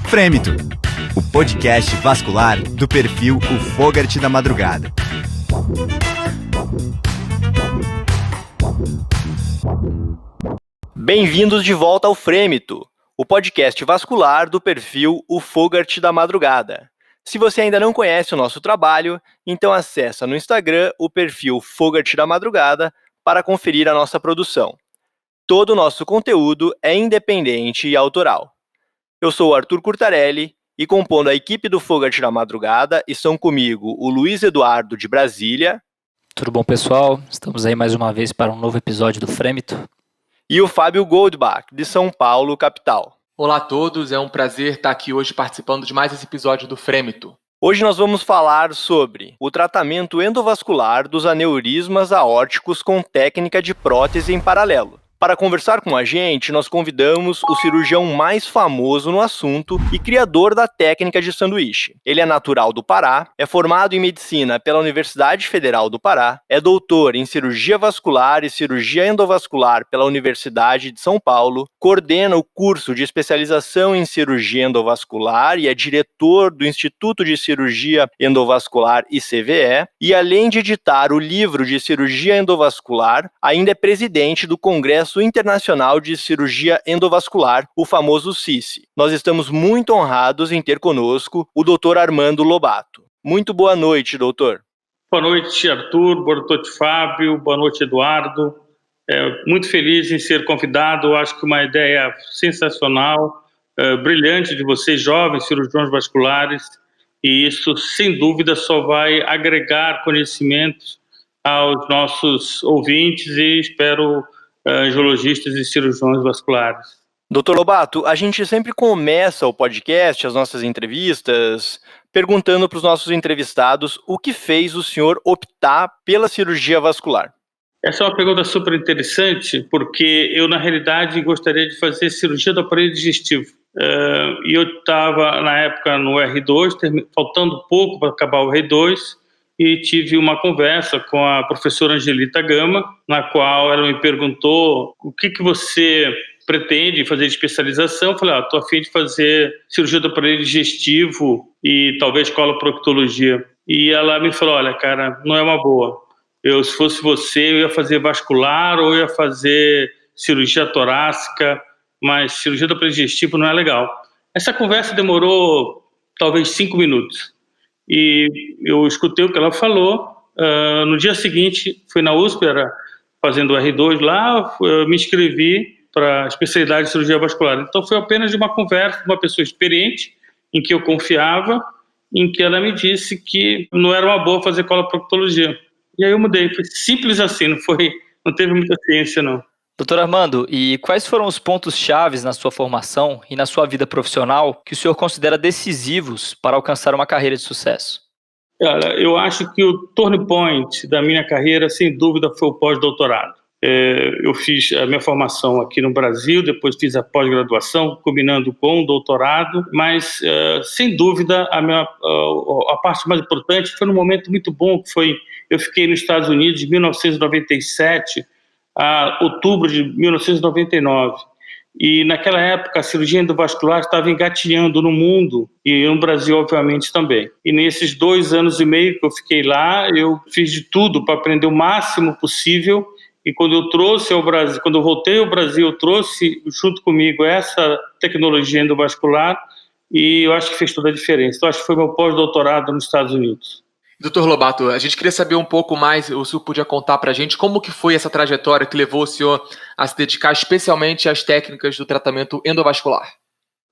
Frêmito, o podcast vascular do perfil O Fogart da Madrugada. Bem-vindos de volta ao Frêmito, o podcast vascular do perfil O Fogart da Madrugada. Se você ainda não conhece o nosso trabalho, então acessa no Instagram o perfil Fogart da Madrugada para conferir a nossa produção. Todo o nosso conteúdo é independente e autoral. Eu sou o Arthur Curtarelli e, compondo a equipe do Fogart da Madrugada, estão comigo o Luiz Eduardo de Brasília. Tudo bom, pessoal? Estamos aí mais uma vez para um novo episódio do Frêmito. E o Fábio Goldbach, de São Paulo, capital. Olá a todos, é um prazer estar aqui hoje participando de mais esse episódio do Frêmito. Hoje nós vamos falar sobre o tratamento endovascular dos aneurismas aórticos com técnica de prótese em paralelo. Para conversar com a gente, nós convidamos o cirurgião mais famoso no assunto e criador da técnica de sanduíche. Ele é natural do Pará, é formado em medicina pela Universidade Federal do Pará, é doutor em cirurgia vascular e cirurgia endovascular pela Universidade de São Paulo, coordena o curso de especialização em cirurgia endovascular e é diretor do Instituto de Cirurgia Endovascular ICVE, e além de editar o livro de cirurgia endovascular, ainda é presidente do Congresso Internacional de Cirurgia Endovascular, o famoso CICE. Nós estamos muito honrados em ter conosco o Dr. Armando Lobato. Muito boa noite, doutor. Boa noite, Arthur. Boa noite, Fábio. Boa noite, Eduardo. Muito feliz em ser convidado. Acho que uma ideia sensacional, brilhante de vocês, jovens cirurgiões vasculares, e isso, sem dúvida, só vai agregar conhecimentos aos nossos ouvintes e espero angiologistas e cirurgiões vasculares. Dr. Lobato, a gente sempre começa o podcast, as nossas entrevistas, perguntando para os nossos entrevistados o que fez o senhor optar pela cirurgia vascular. Essa é uma pergunta super interessante, porque eu, na realidade, gostaria de fazer cirurgia do aparelho digestivo. E eu estava, na época, no R2, faltando pouco para acabar o R2, e tive uma conversa com a professora Angelita Gama, na qual ela me perguntou o que você pretende fazer de especialização. Eu falei, estou a fim de fazer cirurgia do aparelho digestivo e talvez coloproctologia. E ela me falou, olha, cara, não é uma boa. Se fosse você, eu ia fazer vascular ou ia fazer cirurgia torácica, mas cirurgia do aparelho digestivo não é legal. Essa conversa demorou talvez 5 minutos. E eu escutei o que ela falou. No dia seguinte, fui na USP, fazendo o R2 lá, me inscrevi para a especialidade de cirurgia vascular. Então foi apenas de uma conversa com uma pessoa experiente, em que eu confiava, em que ela me disse que não era uma boa fazer coloproctologia. E aí eu mudei, foi simples assim, não teve muita ciência não. Doutor Armando, e quais foram os pontos chaves na sua formação e na sua vida profissional que o senhor considera decisivos para alcançar uma carreira de sucesso? Olha, eu acho que o turning point da minha carreira, sem dúvida, foi o pós-doutorado. Eu fiz a minha formação aqui no Brasil, depois fiz a pós-graduação, combinando com o doutorado, mas, sem dúvida, a parte mais importante foi num momento muito bom, que foi, eu fiquei nos Estados Unidos de 1997 a outubro de 1999. E naquela época a cirurgia endovascular estava engatinhando no mundo e no Brasil, obviamente, também. E nesses 2 anos e meio que eu fiquei lá, eu fiz de tudo para aprender o máximo possível. E quando eu voltei ao Brasil, eu trouxe junto comigo essa tecnologia endovascular e eu acho que fez toda a diferença. Então, acho que foi meu pós-doutorado nos Estados Unidos. Dr. Lobato, a gente queria saber um pouco mais, o senhor podia contar para a gente como que foi essa trajetória que levou o senhor a se dedicar especialmente às técnicas do tratamento endovascular?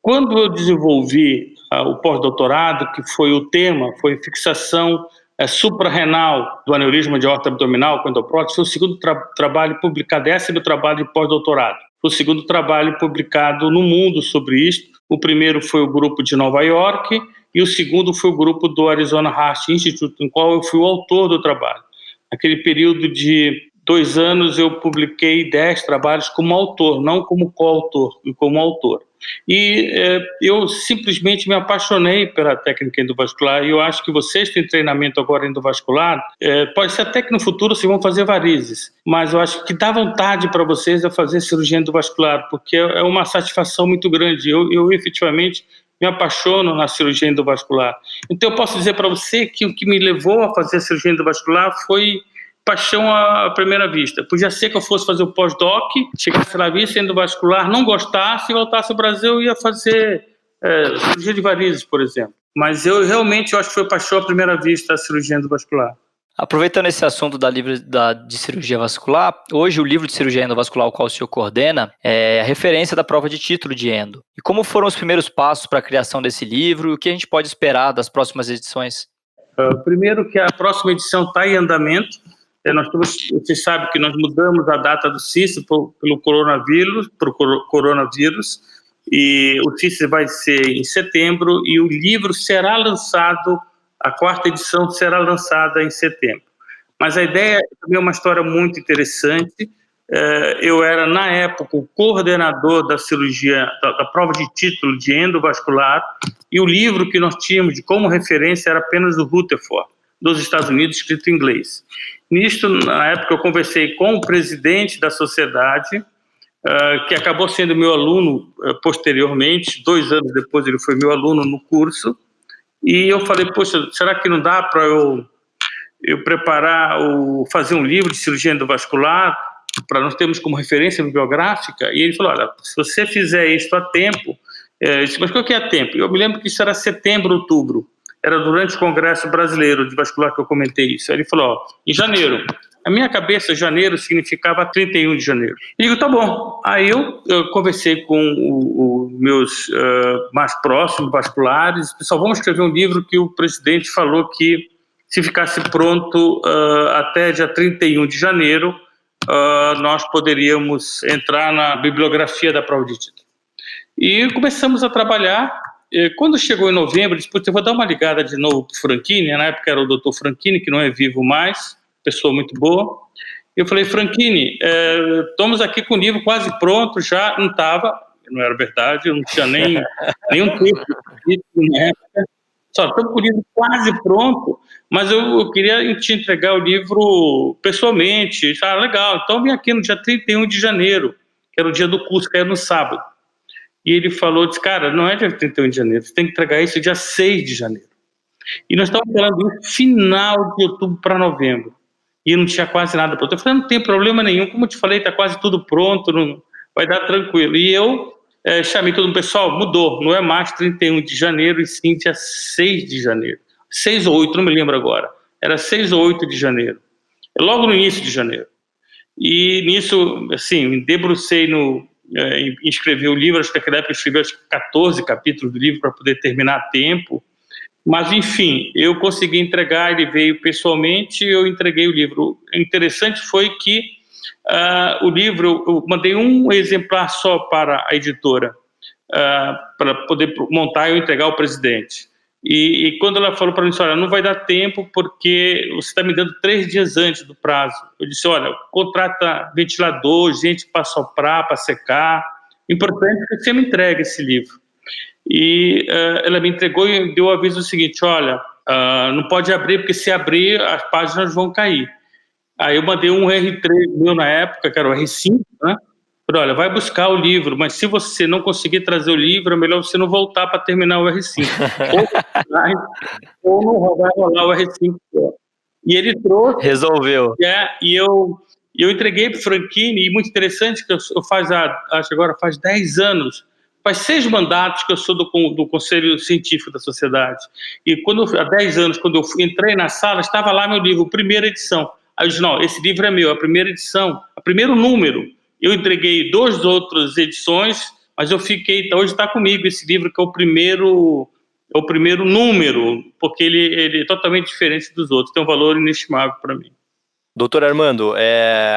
Quando eu desenvolvi o pós-doutorado, que foi o tema, foi fixação suprarrenal do aneurisma de aorta abdominal com endoprótese, foi o segundo trabalho publicado, esse é meu trabalho de pós-doutorado. Foi o segundo trabalho publicado no mundo sobre isso. O primeiro foi o grupo de Nova York, e o segundo foi o grupo do Arizona Heart Institute, no qual eu fui o autor do trabalho. Naquele período de 2 anos eu publiquei 10 trabalhos como autor, não como coautor, como autor. E eu simplesmente me apaixonei pela técnica endovascular e eu acho que vocês têm treinamento agora endovascular, pode ser até que no futuro vocês vão fazer varizes, mas eu acho que dá vontade para vocês a fazer cirurgia endovascular, porque é uma satisfação muito grande. Eu efetivamente me apaixono na cirurgia endovascular. Então eu posso dizer para você que o que me levou a fazer a cirurgia endovascular foi paixão à primeira vista. Podia ser que eu fosse fazer o pós-doc, chegasse lá, visse endovascular, não gostasse e voltasse ao Brasil, eu ia fazer cirurgia de varizes, por exemplo. Mas eu realmente acho que foi paixão à primeira vista a cirurgia endovascular. Aproveitando esse assunto de cirurgia vascular, hoje o livro de cirurgia endovascular, o qual o senhor coordena, é a referência da prova de título de endo. E como foram os primeiros passos para a criação desse livro e o que a gente pode esperar das próximas edições? Primeiro que a próxima edição está em andamento. Você sabe que nós mudamos a data do CIS pelo coronavírus, e o CIS vai ser em setembro e o livro será lançado, a 4ª edição será lançada em setembro. Mas a ideia também é uma história muito interessante. Eu era, na época, o coordenador da cirurgia, da prova de título de endovascular, e o livro que nós tínhamos de como referência era apenas do Rutherford, dos Estados Unidos, escrito em inglês. Nisto, na época, eu conversei com o presidente da sociedade, que acabou sendo meu aluno posteriormente, 2 anos depois ele foi meu aluno no curso, e eu falei, poxa, será que não dá para eu fazer um livro de cirurgia endovascular, para nós termos como referência bibliográfica? E ele falou, olha, se você fizer isso a tempo, eu disse, mas qual que é a tempo? Eu me lembro que isso era setembro, outubro, era durante o Congresso Brasileiro de Vascular que eu comentei isso. Aí ele falou, ó, em janeiro. A minha cabeça, janeiro significava 31 de janeiro. E digo, tá bom. Aí eu conversei com os meus mais próximos vasculares, pessoal, vamos escrever um livro que o presidente falou que se ficasse pronto até dia 31 de janeiro, nós poderíamos entrar na bibliografia da prova de título. E começamos a trabalhar. Quando chegou em novembro, disse, eu vou dar uma ligada de novo para o Franchini, na época era o Dr. Franchini, que não é vivo mais, pessoa muito boa. Eu falei, Franchini, estamos aqui com o livro quase pronto, já não estava, não era verdade, eu não tinha nenhum tempo na época, só estamos com o livro quase pronto, mas eu queria te entregar o livro pessoalmente. Legal, então vem aqui no dia 31 de janeiro, que era o dia do curso, que era no sábado. E ele falou, disse, cara, não é dia 31 de janeiro, você tem que entregar isso dia 6 de janeiro. E nós estávamos falando isso final de outubro para novembro. E não tinha quase nada pronto. Eu falei, não tem problema nenhum, como eu te falei, está quase tudo pronto, não, vai dar tranquilo. E eu chamei todo mundo, pessoal, mudou, não é mais 31 de janeiro, e sim dia 6 de janeiro. 6 ou 8, não me lembro agora. Era 6 ou 8 de janeiro. Logo no início de janeiro. E nisso, assim, me debrucei em escrever o livro, acho que naquela época eu escrevi 14 capítulos do livro para poder terminar a tempo. Mas, enfim, eu consegui entregar, ele veio pessoalmente, eu entreguei o livro. O interessante foi que o livro, eu mandei um exemplar só para a editora, para poder montar e eu entregar ao presidente. E quando ela falou para mim, olha, não vai dar tempo porque você está me dando 3 dias antes do prazo. Eu disse, olha, contrata ventilador, gente para soprar, para secar. O importante é que você me entregue esse livro. E ela me entregou e deu o aviso seguinte, olha, não pode abrir porque se abrir as páginas vão cair. Aí eu mandei um R3 meu na época, que era o R5, né? Falei, olha, vai buscar o livro, mas se você não conseguir trazer o livro, é melhor você não voltar para terminar o R5. ou não vai rolar o R5. E ele trouxe... Resolveu. E eu entreguei para o Franchini, e muito interessante que acho que agora faz 10 anos, faz 6 mandatos que eu sou do Conselho Científico da Sociedade. E há 10 anos, quando eu entrei na sala, estava lá meu livro, primeira edição. Aí eu disse, não, esse livro é meu, a primeira edição, o primeiro número. Eu entreguei 2 outras edições, mas eu fiquei, hoje está comigo esse livro, que é o primeiro número, porque ele é totalmente diferente dos outros, tem um valor inestimável para mim. Doutor Armando,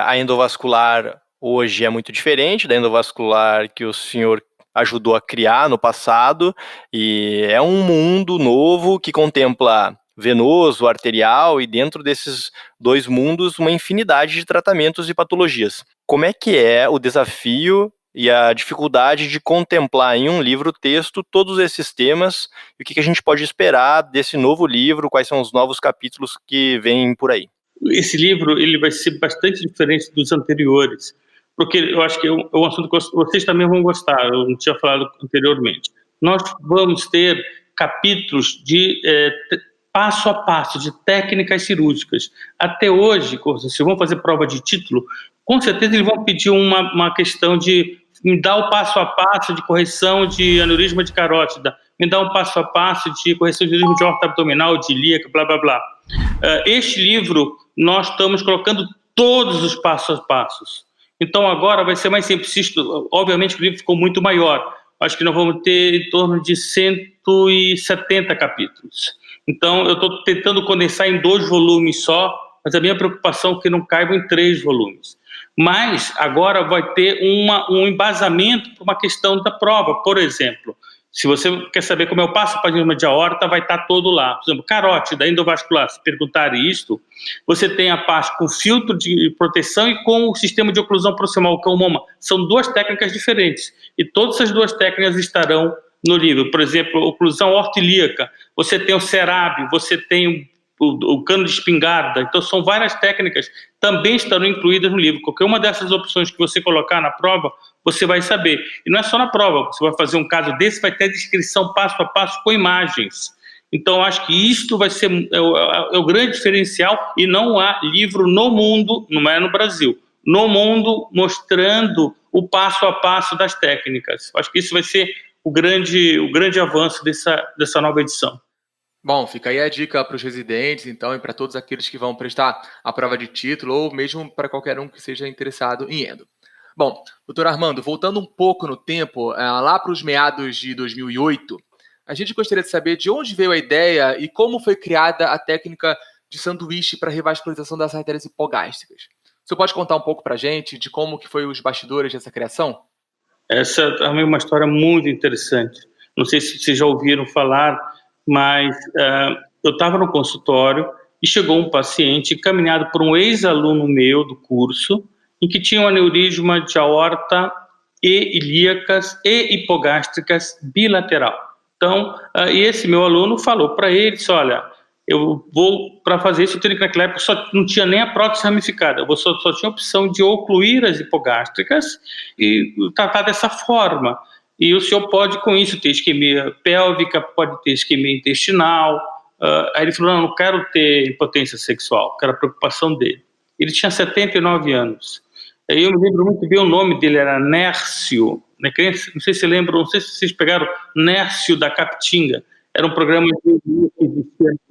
a endovascular hoje é muito diferente da endovascular que o senhor ajudou a criar no passado, e é um mundo novo que contempla venoso, arterial, e dentro desses 2 mundos uma infinidade de tratamentos e patologias. Como é que é o desafio e a dificuldade de contemplar em um livro-texto todos esses temas, e o que a gente pode esperar desse novo livro, quais são os novos capítulos que vêm por aí? Esse livro ele vai ser bastante diferente dos anteriores, porque eu acho que é um assunto que vocês também vão gostar, eu não tinha falado anteriormente. nós vamos ter capítulos de passo a passo, de técnicas cirúrgicas. Até hoje, se vão fazer prova de título, com certeza eles vão pedir uma questão de me dar o passo a passo de correção de aneurisma de carótida, me dá um passo a passo de correção de aneurisma de aorta abdominal, de ilíaca, blá, blá, blá. Este livro, nós estamos colocando todos os passos a passos. Então, agora vai ser mais simples. Obviamente, o livro ficou muito maior. Acho que nós vamos ter em torno de 170 capítulos. Então, eu estou tentando condensar em 2 volumes só, mas a minha preocupação é que não caibam em 3 volumes. Mas, agora vai ter um embasamento para uma questão da prova. Por exemplo, se você quer saber como é o passo para aneurisma de aorta, vai estar todo lá. Por exemplo, carótida, endovascular, se perguntarem isto, você tem a parte com filtro de proteção e com o sistema de oclusão proximal, que é o MOMA. São 2 técnicas diferentes. E todas essas 2 técnicas estarão no livro. Por exemplo, oclusão ortilíaca, você tem o CERAB, você tem o cano de espingarda. Então, são várias técnicas, também estarão incluídas no livro. Qualquer uma dessas opções que você colocar na prova, você vai saber. E não é só na prova, você vai fazer um caso desse, vai ter a descrição passo a passo com imagens. Então, acho que isto vai ser o grande diferencial, e não há livro no mundo, não é no Brasil, no mundo, mostrando o passo a passo das técnicas. Acho que isso vai ser o grande avanço dessa nova edição. Bom, fica aí a dica para os residentes, então, e para todos aqueles que vão prestar a prova de título, ou mesmo para qualquer um que seja interessado em endo. Bom, doutor Armando, voltando um pouco no tempo, lá para os meados de 2008, a gente gostaria de saber de onde veio a ideia e como foi criada a técnica de sanduíche para revascularização das artérias hipogástricas. Você pode contar um pouco para a gente de como que foi os bastidores dessa criação? Essa também é uma história muito interessante. Não sei se vocês já ouviram falar, mas eu estava no consultório e chegou um paciente encaminhado por um ex-aluno meu do curso, em que tinha um aneurisma de aorta e ilíacas e hipogástricas bilateral. Então, e esse meu aluno falou para ele, disse, olha, eu vou, para fazer isso, eu tenho que naquela época só não tinha nem a prótese ramificada, eu só tinha a opção de ocluir as hipogástricas e tratar dessa forma. E o senhor pode, com isso, ter isquemia pélvica, pode ter isquemia intestinal. Aí ele falou, não quero ter impotência sexual, que era a preocupação dele. Ele tinha 79 anos. Aí eu me lembro muito bem, o nome dele era Nércio, né? Não sei se lembram, não sei se vocês pegaram Nércio da Capitinga, era um programa de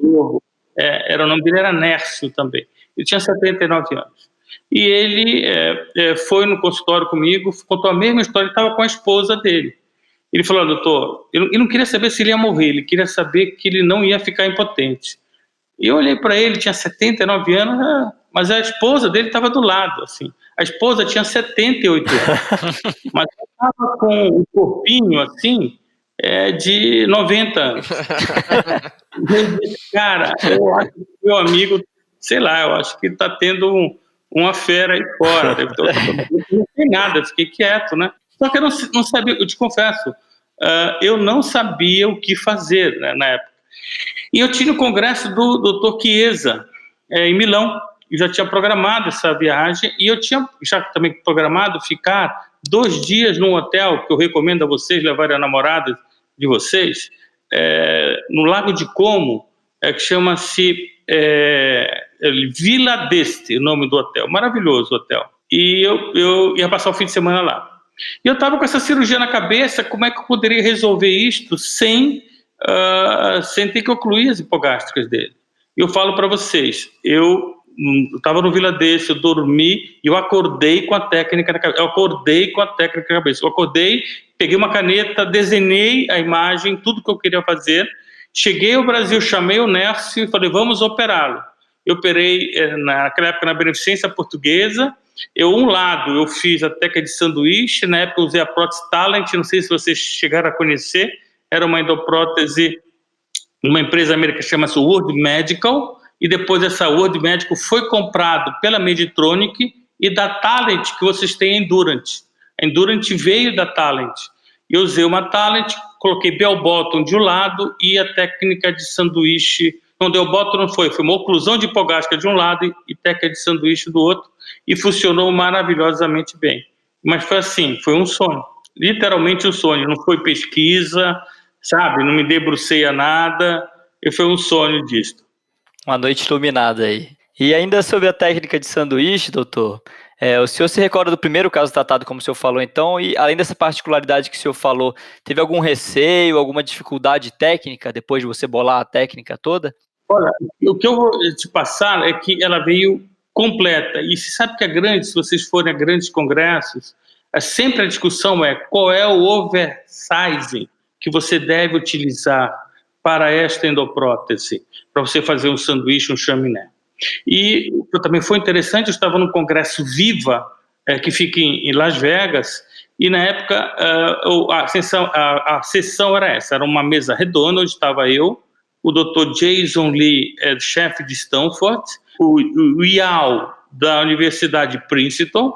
novo. O nome dele era Nércio também. Ele tinha 79 anos. E ele foi no consultório comigo, contou a mesma história, ele estava com a esposa dele. Ele falou, doutor, ele não queria saber se ele ia morrer, ele queria saber que ele não ia ficar impotente. E eu olhei para ele, tinha 79 anos, mas a esposa dele estava do lado, assim. A esposa tinha 78 anos, mas estava com um corpinho, assim, de 90 anos. Cara, eu acho que meu amigo, sei lá, eu acho que está tendo uma fera aí fora. Não tem nada, fiquei quieto, né? Só que eu não sabia, eu te confesso, eu não sabia o que fazer, né, na época. E eu tinha o congresso do Dr. Chiesa, em Milão, eu já tinha programado essa viagem, e eu tinha já também programado ficar 2 dias num hotel, que eu recomendo a vocês levarem a namorada de vocês, no Lago de Como, que chama-se Vila d'Este, o nome do hotel, maravilhoso o hotel. E eu ia passar o fim de semana lá. E eu estava com essa cirurgia na cabeça, como é que eu poderia resolver isto sem ter que ocluir as hipogástricas dele? E eu falo para vocês, eu estava no Vila d'Este, eu dormi, e eu acordei com a técnica na cabeça. Eu acordei, peguei uma caneta, desenhei a imagem, tudo que eu queria fazer. Cheguei ao Brasil, chamei o Nércio e falei, vamos operá-lo. Eu operei, naquela época, na Beneficência Portuguesa. Um lado, eu fiz a técnica de sanduíche, na época eu usei a prótese Talent, não sei se vocês chegaram a conhecer, era uma endoprótese, uma empresa americana que chama-se World Medical, e depois essa World Medical foi comprado pela Meditronic e da Talent, que vocês têm a Endurant. A Endurant veio da Talent. Eu usei uma Talent, coloquei bell bottom de um lado e a técnica de sanduíche, não deu bottom, não foi uma oclusão de hipogástrica de um lado e técnica de sanduíche do outro, e funcionou maravilhosamente bem. Mas foi assim, foi um sonho, literalmente um sonho, não foi pesquisa, sabe? Não me debrucei a nada, e foi um sonho disso. Uma noite iluminada aí. E ainda sobre a técnica de sanduíche, doutor, o senhor se recorda do primeiro caso tratado, como o senhor falou, então, e além dessa particularidade que o senhor falou, teve algum receio, alguma dificuldade técnica depois de você bolar a técnica toda? Olha, o que eu vou te passar é que ela veio completa. E se sabe que se vocês forem a grandes congressos, sempre a discussão é qual é o oversizing que você deve utilizar para esta endoprótese, para você fazer um sanduíche, um chaminé. E também foi interessante, eu estava no congresso Viva, que fica em Las Vegas, e na época a sessão era essa, era uma mesa redonda, onde estava eu, o Dr. Jason Lee, chefe de Stanford, o Yao, da Universidade Princeton,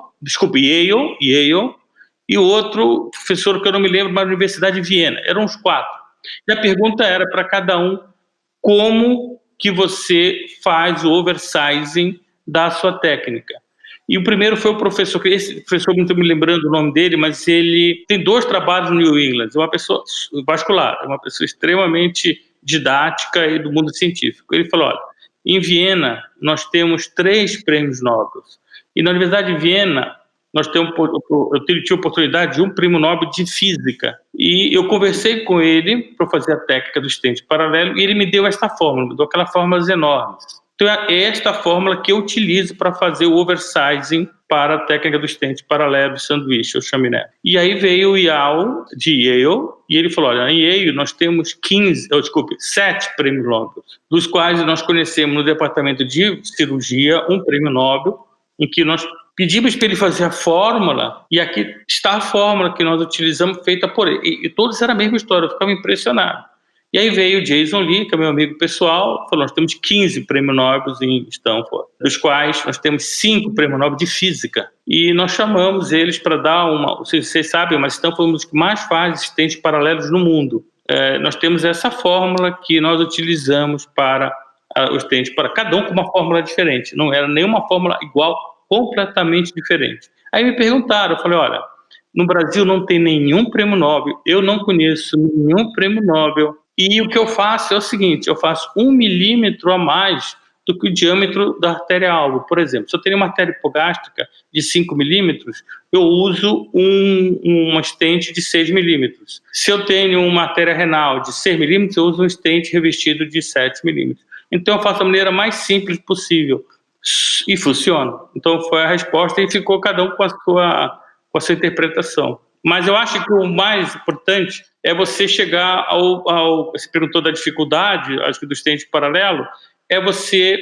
Yale, e o outro professor que eu não me lembro, da Universidade de Viena. Eram os 4. E a pergunta era para cada um como que você faz o oversizing da sua técnica. E o primeiro foi o professor, esse professor, não estou me lembrando o nome dele, mas ele tem 2 trabalhos no New England, uma pessoa vascular, uma pessoa extremamente didática e do mundo científico. Ele falou, olha, em Viena nós temos 3 prêmios Nobel, e na Universidade de Viena eu tive a oportunidade de um prêmio Nobel de Física, e eu conversei com ele para fazer a técnica do estente paralelo, e ele me deu esta fórmula, me deu aquelas fórmulas enormes. Então é esta fórmula que eu utilizo para fazer o oversizing para a técnica do estente paralelo de sanduíche, ou chaminé. E aí veio o Yao, de Yale, e ele falou, olha, em Yale nós temos 7 prêmios Nobel, dos quais nós conhecemos no departamento de cirurgia um prêmio Nobel, em que nós pedimos para ele fazer a fórmula, e aqui está a fórmula que nós utilizamos, feita por ele. E todos eram a mesma história, eu ficava impressionado. E aí veio o Jason Lee, que é meu amigo pessoal, falou, nós temos 15 prêmios Nobel em Stanford, dos quais nós temos 5 prêmios Nobel de Física. E nós chamamos eles para dar vocês sabem, mas Stanford é um dos que mais faz estentes paralelos no mundo. Nós temos essa fórmula que nós utilizamos para os estentes, para cada um com uma fórmula diferente. Não era nenhuma fórmula igual, completamente diferente. Aí me perguntaram, eu falei, olha, no Brasil não tem nenhum prêmio Nobel, eu não conheço nenhum prêmio Nobel, e o que eu faço é o seguinte, eu faço 1 milímetro a mais do que o diâmetro da artéria-alvo. Por exemplo, se eu tenho uma artéria hipogástrica de 5 milímetros, eu uso uma estente de 6 milímetros. Se eu tenho uma artéria renal de 6 milímetros, eu uso um estente revestido de 7 milímetros. Então eu faço da maneira mais simples possível. E funciona. Então foi a resposta, e ficou cada um com a sua interpretação. Mas eu acho que o mais importante é você chegar você perguntou da dificuldade, acho que do estente paralelo, é você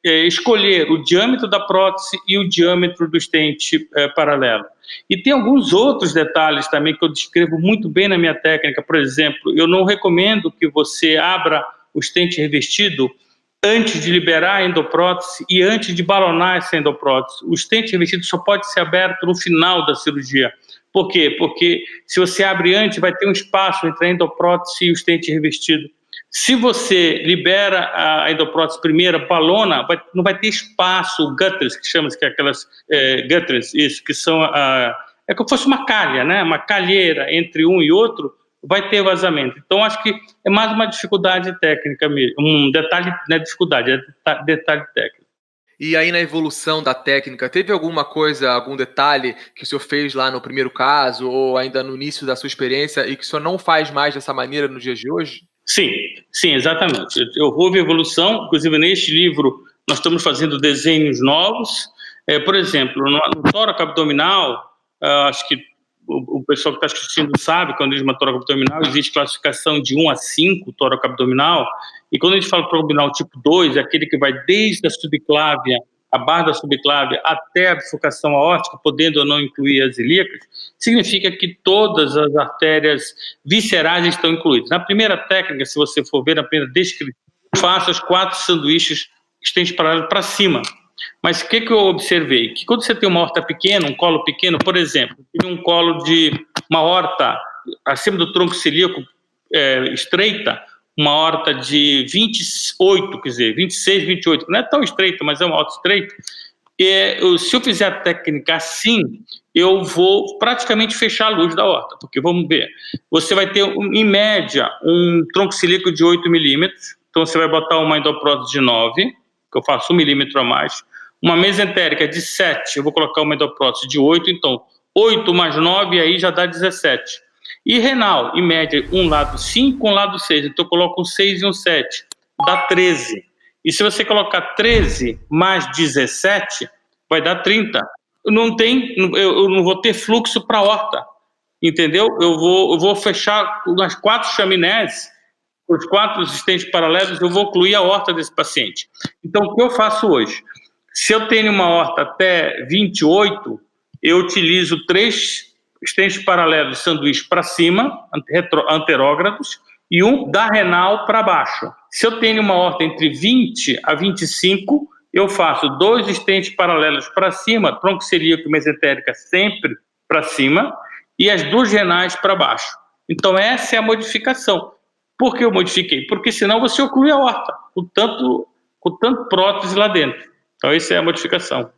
escolher o diâmetro da prótese e o diâmetro do estente paralelo. E tem alguns outros detalhes também que eu descrevo muito bem na minha técnica. Por exemplo, eu não recomendo que você abra o estente revestido antes de liberar a endoprótese e antes de balonar essa endoprótese. O estente revestido só pode ser aberto no final da cirurgia. Por quê? Porque se você abre antes, vai ter um espaço entre a endoprótese e o estente revestido. Se você libera a endoprótese primeira, balona, não vai ter espaço, gutters, que chama-se, que é aquelas gutters, isso, que são é como se fosse uma calha, né? Uma calheira entre um e outro, vai ter vazamento. Então, acho que é mais uma dificuldade técnica mesmo, um detalhe, não é dificuldade, é detalhe técnico. E aí na evolução da técnica, teve alguma coisa, algum detalhe que o senhor fez lá no primeiro caso, ou ainda no início da sua experiência, e que o senhor não faz mais dessa maneira nos dias de hoje? Sim, exatamente. Houve evolução, inclusive neste livro nós estamos fazendo desenhos novos. Por exemplo, no tórax abdominal, acho que o pessoal que está assistindo sabe, quando a gente chama tórax abdominal, existe classificação de 1 a 5, tórax abdominal, e quando a gente fala tórax abdominal tipo 2, é aquele que vai desde a subclávia, a barra da subclávia, até a bifurcação aórtica, podendo ou não incluir as ilíacas, significa que todas as artérias viscerais estão incluídas. Na primeira técnica, se você for ver na primeira descrição, faça os 4 sanduíches estentes paralelos para cima. Mas o que eu observei? Que quando você tem uma aorta pequena, um colo pequeno, por exemplo, um colo de uma aorta acima do tronco celíaco estreita, uma aorta de 28, quer dizer, 26, 28, não é tão estreita, mas é uma aorta estreita. Se eu fizer a técnica assim, eu vou praticamente fechar a luz da horta, porque vamos ver, você vai ter, em média, um tronco cilíaco de 8 milímetros, então você vai botar uma endoprótese de 9, que eu faço 1 milímetro a mais, uma mesentérica de 7, eu vou colocar uma endoprótese de 8, então 8 mais 9, aí já dá 17. E renal, em média, um lado 5, um lado 6, então eu coloco um 6 e um 7, dá 13. E se você colocar 13 mais 17, vai dar 30. Eu não vou ter fluxo para a horta, entendeu? Eu vou fechar nas 4 chaminés, os 4 assistentes paralelos, eu vou ocluir a horta desse paciente. Então, o que eu faço hoje? Se eu tenho uma horta até 28, eu utilizo 3 estentes paralelos de sanduíche para cima, anterógrados, e um da renal para baixo. Se eu tenho uma horta entre 20 a 25, eu faço 2 estentes paralelos para cima, tronco celíaco e mesentérica sempre para cima, e as 2 renais para baixo. Então essa é a modificação. Por que eu modifiquei? Porque senão você oclui a horta, com tanto prótese lá dentro. Então essa é a modificação.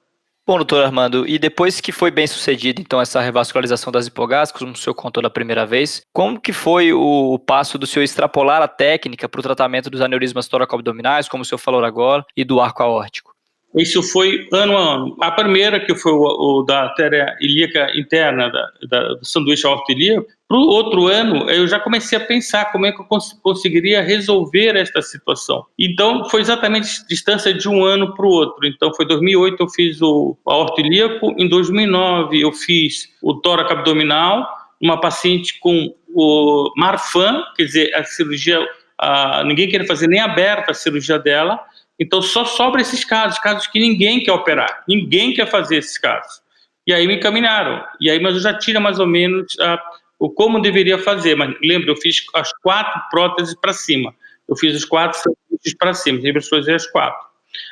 Bom, doutor Armando, e depois que foi bem sucedido, então, essa revascularização das hipogástricas, como o senhor contou da primeira vez, como que foi o passo do senhor extrapolar a técnica para o tratamento dos aneurismas toracoabdominais, como o senhor falou agora, e do arco aórtico? Isso foi ano a ano. A primeira, que foi o da artéria ilíaca interna, do sanduíche aorto-ilíaco, para o outro ano, eu já comecei a pensar como é que eu conseguiria resolver esta situação. Então, foi exatamente distância de um ano para o outro. Então, foi 2008 eu fiz o aorto-ilíaco, em 2009 eu fiz o tórax abdominal, uma paciente com o Marfan, quer dizer, a cirurgia, ninguém queria fazer nem aberta a cirurgia dela. Então só sobra esses casos que ninguém quer operar, ninguém quer fazer esses casos. E aí me encaminharam, mas eu já tinha mais ou menos o como deveria fazer, mas lembra, eu fiz as 4 próteses para cima, eu fiz os 4 sanduíches para cima, eu fazer as 4.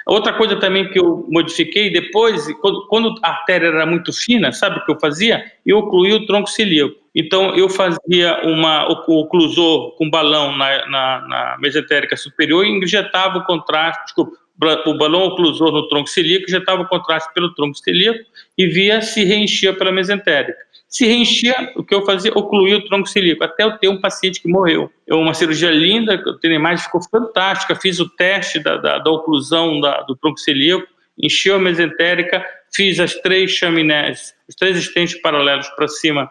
Outra coisa também que eu modifiquei depois, quando a artéria era muito fina, sabe o que eu fazia? Eu ocluía o tronco celíaco. Então eu fazia o oclusor com balão na mesentérica superior e injetava o contraste, o balão oclusor no tronco celíaco, injetava o contraste pelo tronco celíaco e via se reenchia pela mesentérica. Se reenchia, o que eu fazia? Ocluía o tronco celíaco, até eu ter um paciente que morreu. É uma cirurgia linda, eu tenho imagem, ficou fantástica, fiz o teste da oclusão do tronco celíaco, encheu a mesentérica, fiz as 3 chaminés, os 3 estentes paralelos para cima,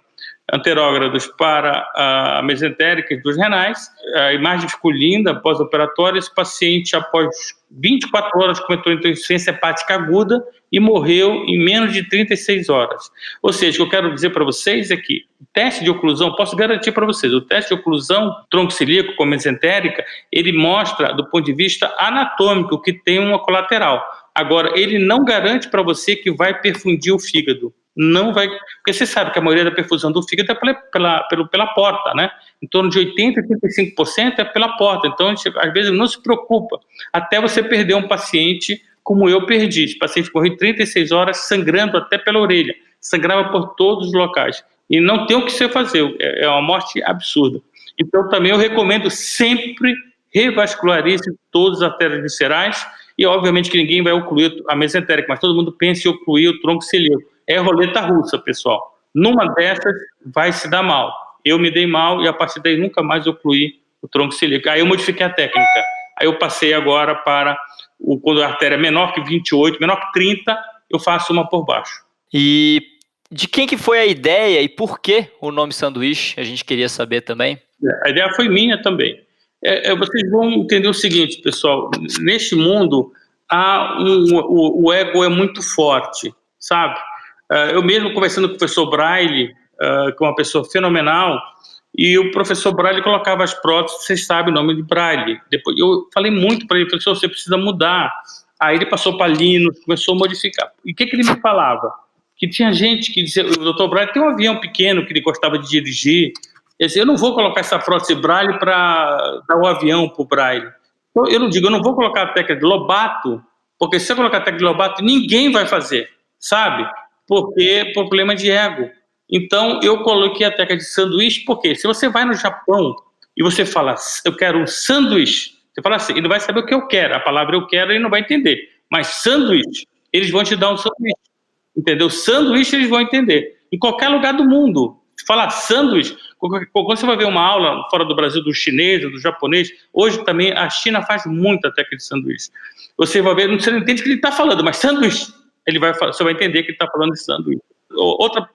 anterógrados para a mesentérica e dos renais. A imagem ficou linda, pós-operatória. Esse paciente, após 24 horas, começou insuficiência hepática aguda e morreu em menos de 36 horas. Ou seja, o que eu quero dizer para vocês é que o teste de oclusão, posso garantir para vocês, o teste de oclusão tronco celíaco com mesentérica, ele mostra, do ponto de vista anatômico, que tem uma colateral. Agora, ele não garante para você que vai perfundir o fígado. Não vai, porque você sabe que a maioria da perfusão do fígado é pela porta, né? Em torno de 80% a 85% é pela porta. Então, a gente, às vezes, não se preocupa. Até você perder um paciente como eu perdi. Esse paciente morreu 36 horas sangrando até pela orelha. Sangrava por todos os locais. E não tem o que você fazer. É uma morte absurda. Então, também eu recomendo sempre revascularize todas as artérias viscerais e, obviamente, que ninguém vai ocluir a mesentérica, mas todo mundo pensa em ocluir o tronco celíaco. É roleta russa, pessoal. Numa dessas, vai se dar mal. Eu me dei mal e, a partir daí, nunca mais ocluí o tronco celíaco. Aí eu modifiquei a técnica. Aí eu passei agora para, quando a artéria é menor que 28, menor que 30, eu faço uma por baixo. E de quem que foi a ideia e por que o nome sanduíche? A gente queria saber também. A ideia foi minha também. Vocês vão entender o seguinte, pessoal. Neste mundo, o ego é muito forte, sabe? Eu mesmo conversando com o professor Braille, que é uma pessoa fenomenal, e o professor Braille colocava as próteses, vocês sabem o nome de Braille. Depois eu falei muito para ele, professor, você precisa mudar. Aí ele passou para Linux, começou a modificar. E o que ele me falava? Que tinha gente que dizia, o doutor Braille tem um avião pequeno que ele gostava de dirigir, ele dizia, eu não vou colocar essa prótese Braille para dar o avião para o Braille. Então, eu não digo, eu não vou colocar a técnica de Lobato, porque se eu colocar a técnica de Lobato, ninguém vai fazer, sabe? Porque é problema de ego. Então, eu coloquei a técnica de sanduíche, porque se você vai no Japão e você fala, eu quero um sanduíche, você fala assim, ele vai saber o que eu quero, a palavra eu quero ele não vai entender, mas sanduíche, eles vão te dar um sanduíche, entendeu? Sanduíche eles vão entender. em qualquer lugar do mundo. Falar sanduíche, quando você vai ver uma aula fora do Brasil do chinês, do japonês, hoje também a China faz muito a técnica de sanduíche. Você vai ver, você não entende o que ele está falando, mas sanduíche, você vai entender que ele está falando de sanduíche. Outro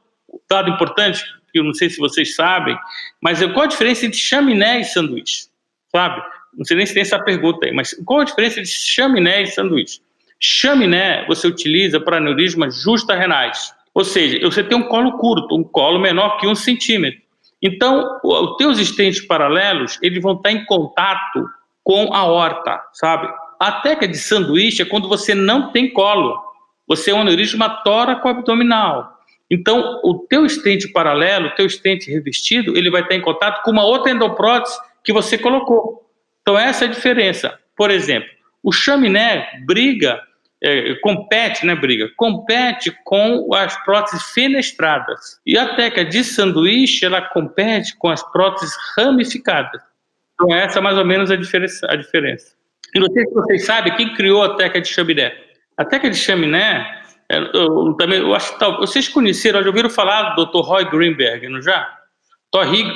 dado importante, que eu não sei se vocês sabem, mas qual a diferença entre chaminé e sanduíche? Sabe? Não sei nem se tem essa pergunta aí, mas qual a diferença entre chaminé e sanduíche? Chaminé você utiliza para aneurismas justa-renais, ou seja, você tem um colo curto, um colo menor que 1 centímetro. Então, os teus estentes paralelos, eles vão estar em contato com a aorta, sabe? A técnica de sanduíche é quando você não tem colo, você é um aneurisma tóraco-abdominal. Então, o teu estente paralelo, o teu estente revestido, ele vai estar em contato com uma outra endoprótese que você colocou. Então, essa é a diferença. Por exemplo, o chaminé compete com as próteses fenestradas. E a técnica de sanduíche, ela compete com as próteses ramificadas. Então, essa é mais ou menos a diferença. E não sei se vocês sabem quem criou a técnica de chaminé. A técnica de chaminé, eu acho que vocês conheceram, já ouviram falar do Dr. Roy Greenberg, não já?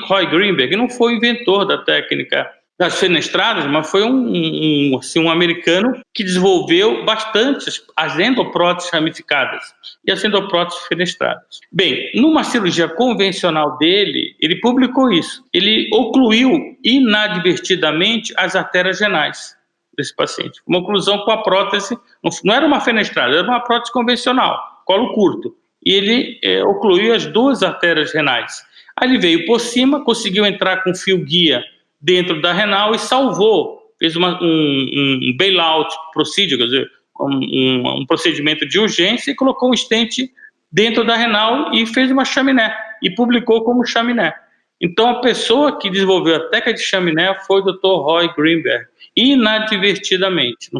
Roy Greenberg não foi o inventor da técnica das fenestradas, mas foi um americano que desenvolveu bastante as endopróteses ramificadas e as endopróteses fenestradas. Bem, numa cirurgia convencional dele, ele publicou isso. Ele ocluiu inadvertidamente as artérias renais desse paciente. Uma oclusão com a prótese, não era uma fenestrada, era uma prótese convencional, colo curto. E ele ocluiu as 2 artérias renais. Aí ele veio por cima, conseguiu entrar com fio guia dentro da renal e salvou, fez um bailout procedure, quer dizer, um procedimento de urgência e colocou um estente dentro da renal e fez uma chaminé, e publicou como chaminé. Então, a pessoa que desenvolveu a técnica de chaminé foi o Dr. Roy Greenberg, inadvertidamente,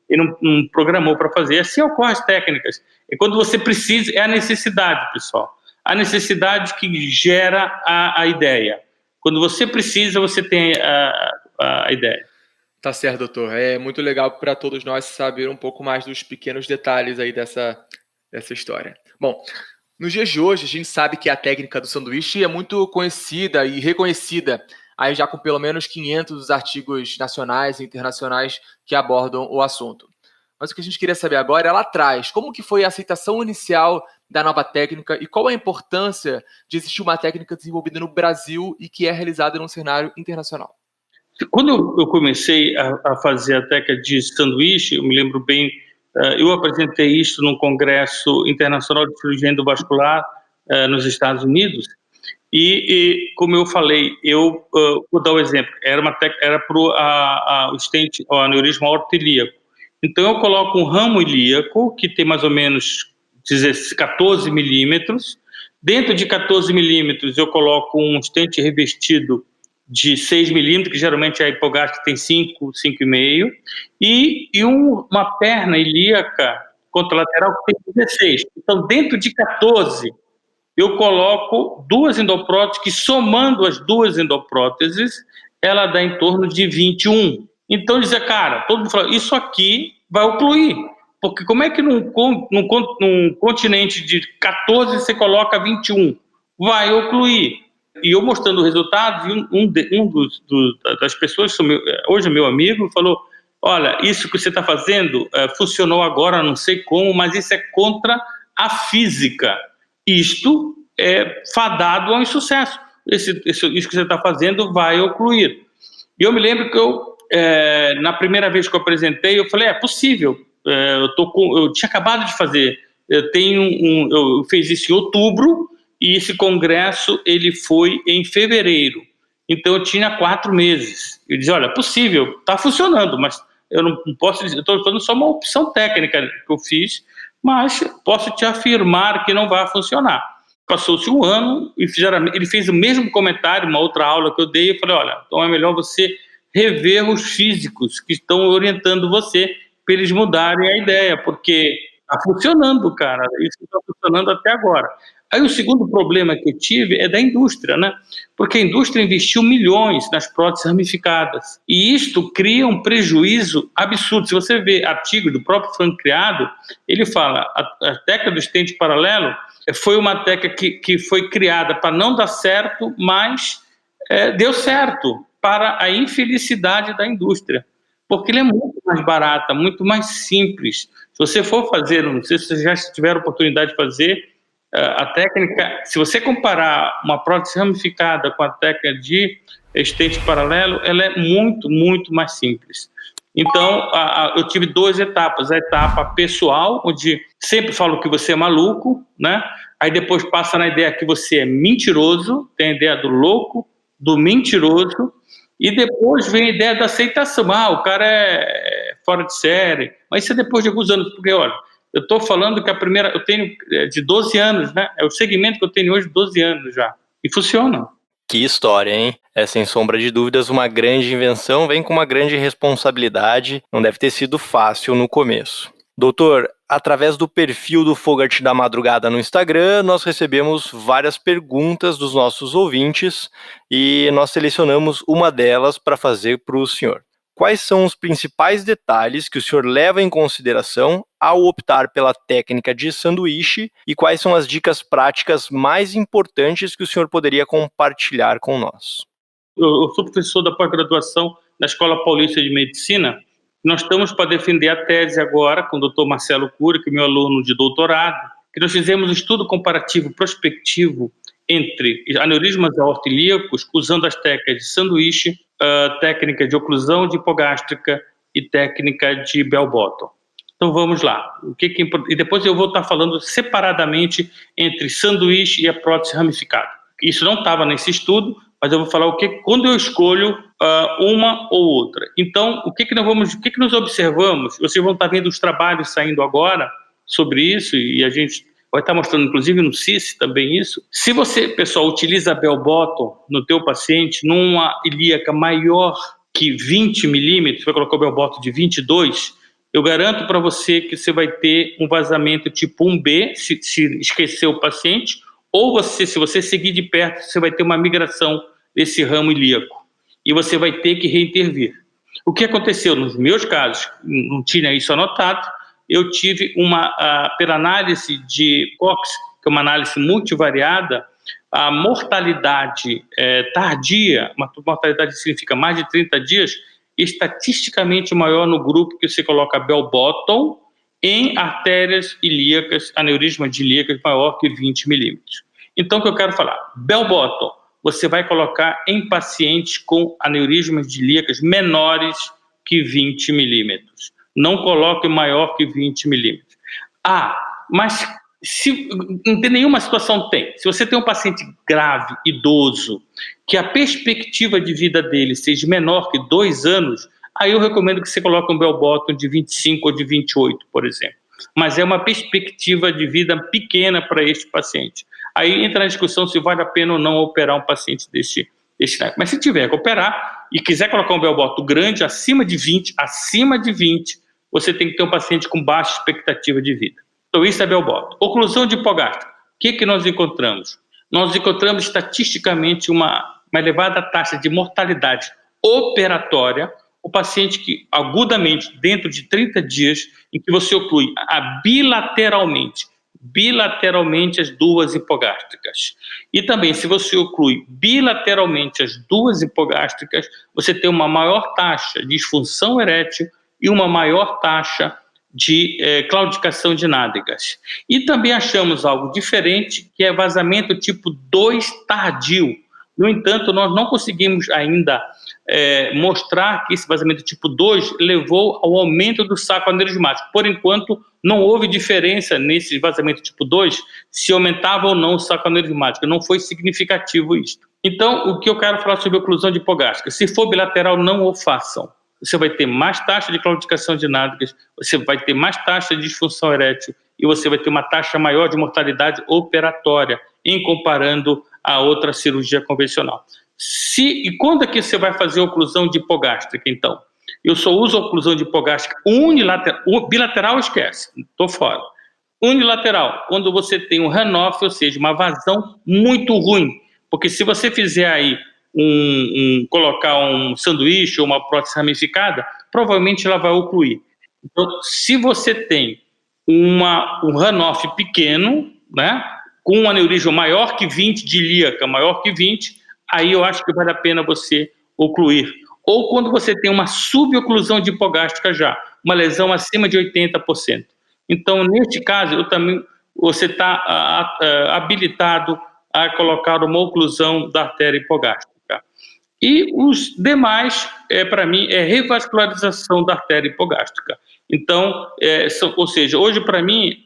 ele não programou para fazer. Assim ocorrem as técnicas. E quando você precisa, é a necessidade, pessoal. A necessidade que gera a ideia. Quando você precisa, você tem a ideia. Tá certo, doutor. É muito legal para todos nós saber um pouco mais dos pequenos detalhes aí dessa história. Bom, nos dias de hoje, a gente sabe que a técnica do sanduíche é muito conhecida e reconhecida, aí já com pelo menos 500 artigos nacionais e internacionais que abordam o assunto. Mas o que a gente queria saber agora é lá atrás, como que foi a aceitação inicial da nova técnica e qual a importância de existir uma técnica desenvolvida no Brasil e que é realizada num cenário internacional? Quando eu comecei a fazer a técnica de sanduíche, eu me lembro bem, eu apresentei isso num congresso internacional de cirurgia endovascular nos Estados Unidos, e como eu falei, vou dar um exemplo, era para o stent, o aneurisma aortoilíaco. Então eu coloco um ramo ilíaco que tem mais ou menos 14 milímetros. Dentro de 14 milímetros eu coloco um stent revestido de 6 milímetros, que geralmente a hipogástrica tem 5, 5,5, e uma perna ilíaca contralateral que tem 16. Então, dentro de 14, eu coloco 2 endopróteses, que somando as 2 endopróteses, ela dá em torno de 21. Então, dizia, cara, todo mundo fala, isso aqui vai ocluir. Porque como é que num continente de 14 você coloca 21? Vai ocluir. E eu mostrando o resultado, e das pessoas, hoje é meu amigo, falou, olha, isso que você está fazendo funcionou agora, não sei como, mas isso é contra a física. Isto é fadado ao insucesso. Isso que você está fazendo vai ocluir. E eu me lembro que na primeira vez que eu apresentei, eu falei, é possível. Eu tinha acabado de fazer. Eu fiz isso em outubro, e esse congresso ele foi em fevereiro. Então eu tinha 4 meses. Eu dizia, olha, é possível, está funcionando, mas eu não posso dizer, eu estou falando só uma opção técnica que eu fiz, mas posso te afirmar que não vai funcionar. Passou-se um ano e ele fez o mesmo comentário, uma outra aula que eu dei, eu falei, olha, então é melhor você rever os físicos que estão orientando você para eles mudarem a ideia, porque Está funcionando, cara. Isso está funcionando até agora. Aí o segundo problema que eu tive é da indústria, né? Porque a indústria investiu milhões nas próteses ramificadas. E isto cria um prejuízo absurdo. Se você vê artigo do próprio Frank Criado, ele fala a técnica do estente paralelo foi uma técnica que foi criada para não dar certo, mas deu certo para a infelicidade da indústria. Porque ele é muito mais barata, muito mais simples. Se você for fazer, não sei se vocês já tiveram oportunidade de fazer, a técnica, se você comparar uma prótese ramificada com a técnica de estente paralelo, ela é muito, muito mais simples. Então, eu tive 2 etapas. A etapa pessoal, onde sempre falo que você é maluco, né? Aí depois passa na ideia que você é mentiroso, tem a ideia do louco, do mentiroso, e depois vem a ideia da aceitação. O cara é fora de série. Mas isso é depois de alguns anos, porque, olha, eu estou falando que eu tenho de 12 anos, né? É o segmento que eu tenho hoje, 12 anos já. E funciona. Que história, hein? É, sem sombra de dúvidas, uma grande invenção vem com uma grande responsabilidade. Não deve ter sido fácil no começo. Doutor, através do perfil do Fogart da Madrugada no Instagram, nós recebemos várias perguntas dos nossos ouvintes e nós selecionamos uma delas para fazer para o senhor. Quais são os principais detalhes que o senhor leva em consideração ao optar pela técnica de sanduíche e quais são as dicas práticas mais importantes que o senhor poderia compartilhar com nós? Eu sou professor da pós-graduação da Escola Paulista de Medicina. Nós estamos para defender a tese agora com o Dr. Marcelo Cury, que é meu aluno de doutorado, que nós fizemos um estudo comparativo prospectivo entre aneurismas aortilíacos usando as técnicas de sanduíche, técnica de oclusão de hipogástrica e técnica de bell bottom. Então vamos lá. E depois eu vou estar falando separadamente entre sanduíche e a prótese ramificada. Isso não estava nesse estudo, mas eu vou falar quando eu escolho uma ou outra. Então, o que nós observamos? Vocês vão estar vendo os trabalhos saindo agora sobre isso, e a gente vai estar mostrando, inclusive, no CIS também isso. Se você, pessoal, utiliza a bell bottom no teu paciente, numa ilíaca maior que 20 milímetros, vai colocar o bell bottom de 22, eu garanto para você que você vai ter um vazamento tipo 1B, se esquecer o paciente, ou se você seguir de perto, você vai ter uma migração desse ramo ilíaco e você vai ter que reintervir. O que aconteceu nos meus casos, não tinha isso anotado, eu tive pela análise de Cox, que é uma análise multivariada, a mortalidade tardia, uma mortalidade significa mais de 30 dias, estatisticamente maior no grupo que você coloca bell bottom em artérias ilíacas, aneurisma de ilíacas maior que 20 milímetros. Então, o que eu quero falar? Bell bottom, você vai colocar em pacientes com aneurismas de ilíacas menores que 20 milímetros. Não coloque maior que 20 milímetros. Mas se não tem nenhuma situação, se você tem um paciente grave, idoso, que a perspectiva de vida dele seja menor que 2 anos, aí eu recomendo que você coloque um bell bottom de 25 ou de 28, por exemplo. Mas é uma perspectiva de vida pequena para este paciente. Aí entra na discussão se vale a pena ou não operar um paciente deste tipo. Mas se tiver que operar e quiser colocar um bell bottom grande, acima de 20, você tem que ter um paciente com baixa expectativa de vida. Então isso é bell bottom. Oclusão de hipogástrica. O que nós encontramos? Nós encontramos estatisticamente uma elevada taxa de mortalidade operatória. O paciente que agudamente, dentro de 30 dias, em que você oclui bilateralmente as 2 hipogástricas. E também, se você oclui bilateralmente as 2 hipogástricas, você tem uma maior taxa de disfunção erétil e uma maior taxa de claudicação de nádegas. E também achamos algo diferente, que é vazamento tipo 2 tardio. No entanto, nós não conseguimos ainda mostrar que esse vazamento tipo 2 levou ao aumento do saco aneurismático. Por enquanto, não houve diferença nesse vazamento tipo 2, se aumentava ou não o saco aneurismático. Não foi significativo isso. Então, o que eu quero falar sobre oclusão de hipogástrica? Se for bilateral, não o façam. Você vai ter mais taxa de claudicação de nádegas, você vai ter mais taxa de disfunção erétil e você vai ter uma taxa maior de mortalidade operatória em comparando a outra cirurgia convencional. E quando é que você vai fazer oclusão de hipogástrica, então? Eu só uso oclusão de hipogástrica unilateral, bilateral esquece, estou fora. Unilateral, quando você tem um runoff, ou seja, uma vazão muito ruim. Porque se você fizer aí colocar um sanduíche ou uma prótese ramificada, provavelmente ela vai ocluir. Então, se você tem um runoff pequeno, né, com um aneurisma maior que 20 de ilíaca, maior que 20, aí eu acho que vale a pena você ocluir. Ou quando você tem uma suboclusão de hipogástrica já, uma lesão acima de 80%. Então, neste caso, você está habilitado a colocar uma oclusão da artéria hipogástrica. E os demais, para mim, é revascularização da artéria hipogástrica. Então, ou seja, hoje, para mim,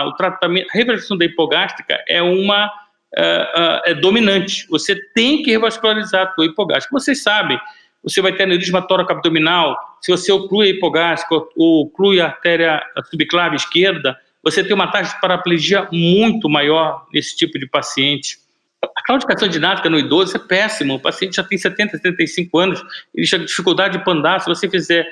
o tratamento, a revascularização da hipogástrica é dominante. Você tem que revascularizar a tua hipogástrica. Vocês sabem, você vai ter aneurisma tóraco-abdominal, se você oclui a hipogástrica ou oclui a artéria subclave esquerda, você tem uma taxa de paraplegia muito maior nesse tipo de paciente. A claudicação dinática no idoso é péssimo. O paciente já tem 70, 75 anos, ele já tem dificuldade de andar. Se você fizer,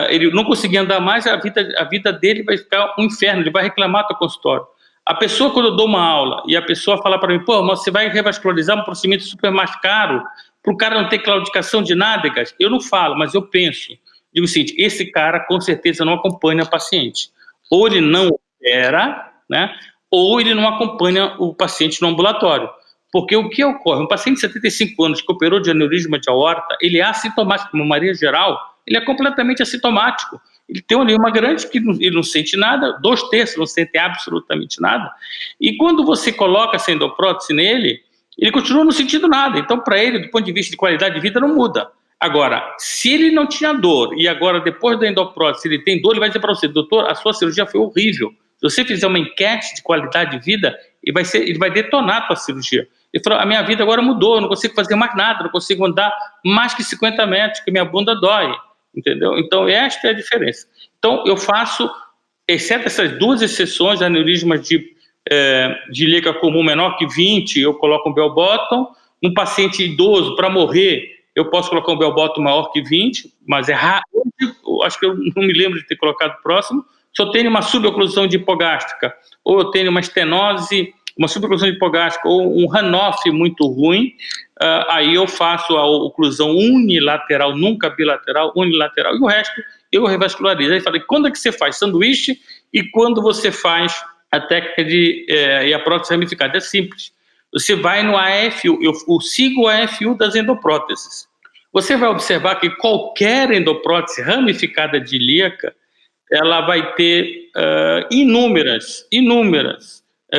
ele não conseguir andar mais, a vida dele vai ficar um inferno, ele vai reclamar do teu consultório. A pessoa, quando eu dou uma aula e a pessoa fala para mim, mas você vai revascularizar um procedimento super mais caro, para o cara não ter claudicação de nádegas, eu não falo, mas eu penso. Digo o seguinte, esse cara com certeza não acompanha o paciente. Ou ele não opera, né, ou ele não acompanha o paciente no ambulatório. Porque o que ocorre? Um paciente de 75 anos que operou de aneurisma de aorta, ele é assintomático, como Maria geral, ele é completamente assintomático. Ele tem um aneurisma grande que ele não sente nada, 2/3 não sentem absolutamente nada. E quando você coloca essa endoprótese nele, ele continua não sentindo nada. Então, para ele, do ponto de vista de qualidade de vida, não muda. Agora, se ele não tinha dor e agora, depois da endoprótese, ele tem dor, ele vai dizer para você, doutor, a sua cirurgia foi horrível. Se você fizer uma enquete de qualidade de vida, ele vai detonar a tua cirurgia. Ele falou, a minha vida agora mudou, eu não consigo fazer mais nada, não consigo andar mais que 50 metros, que minha bunda dói, entendeu? Então, esta é a diferença. Então, eu faço, exceto essas 2 exceções, aneurismas de ilíaca comum menor que 20, eu coloco um bell bottom. Um paciente idoso, para morrer, eu posso colocar um bell bottom maior que 20, mas é raro, acho que eu não me lembro de ter colocado próximo. Se eu tenho uma suboclusão de hipogástrica, ou eu tenho uma estenose, uma suboclusão de hipogástrica, ou um runoff muito ruim, aí eu faço a oclusão unilateral, nunca bilateral, unilateral, e o resto eu revascularizo. Aí falei, quando é que você faz sanduíche e quando você faz a técnica e a prótese ramificada? É simples. Você vai no AFU, eu sigo o AFU das endopróteses. Você vai observar que qualquer endoprótese ramificada de ilíaca, ela vai ter inúmeras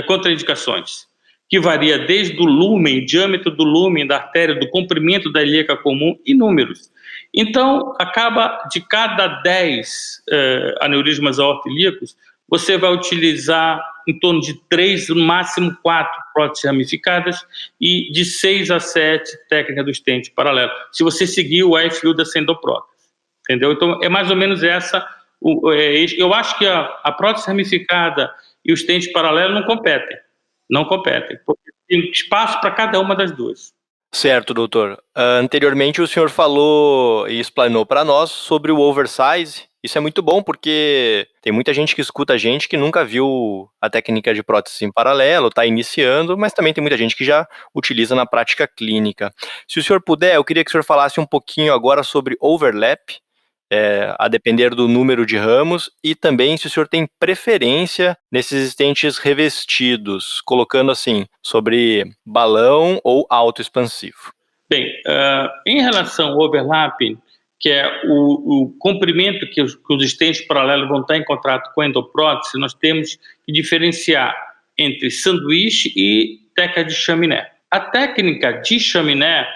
contraindicações, que varia desde o lúmen, diâmetro do lúmen da artéria, do comprimento da ilíaca comum, inúmeros. Então, acaba de cada 10 aneurismas aortoilíacos, você vai utilizar em torno de 3, no máximo 4 próteses ramificadas e de 6 a 7 técnicas do estente paralelo, se você seguir o AFU da endoprótese, entendeu? Então, é mais ou menos essa. Eu acho que a prótese ramificada e o estente paralelo não competem, porque tem espaço para cada uma das duas. Certo, doutor. Anteriormente o senhor falou e explanou para nós sobre o oversize. Isso é muito bom porque tem muita gente que escuta a gente que nunca viu a técnica de prótese em paralelo, está iniciando, mas também tem muita gente que já utiliza na prática clínica. Se o senhor puder, eu queria que o senhor falasse um pouquinho agora sobre overlap, a depender do número de ramos, e também se o senhor tem preferência nesses estentes revestidos, colocando assim, sobre balão ou autoexpansivo. Bem, em relação ao overlapping, que é o comprimento que os estentes paralelos vão estar em contato com a endoprótese, nós temos que diferenciar entre sanduíche e técnica de chaminé. A técnica de chaminé,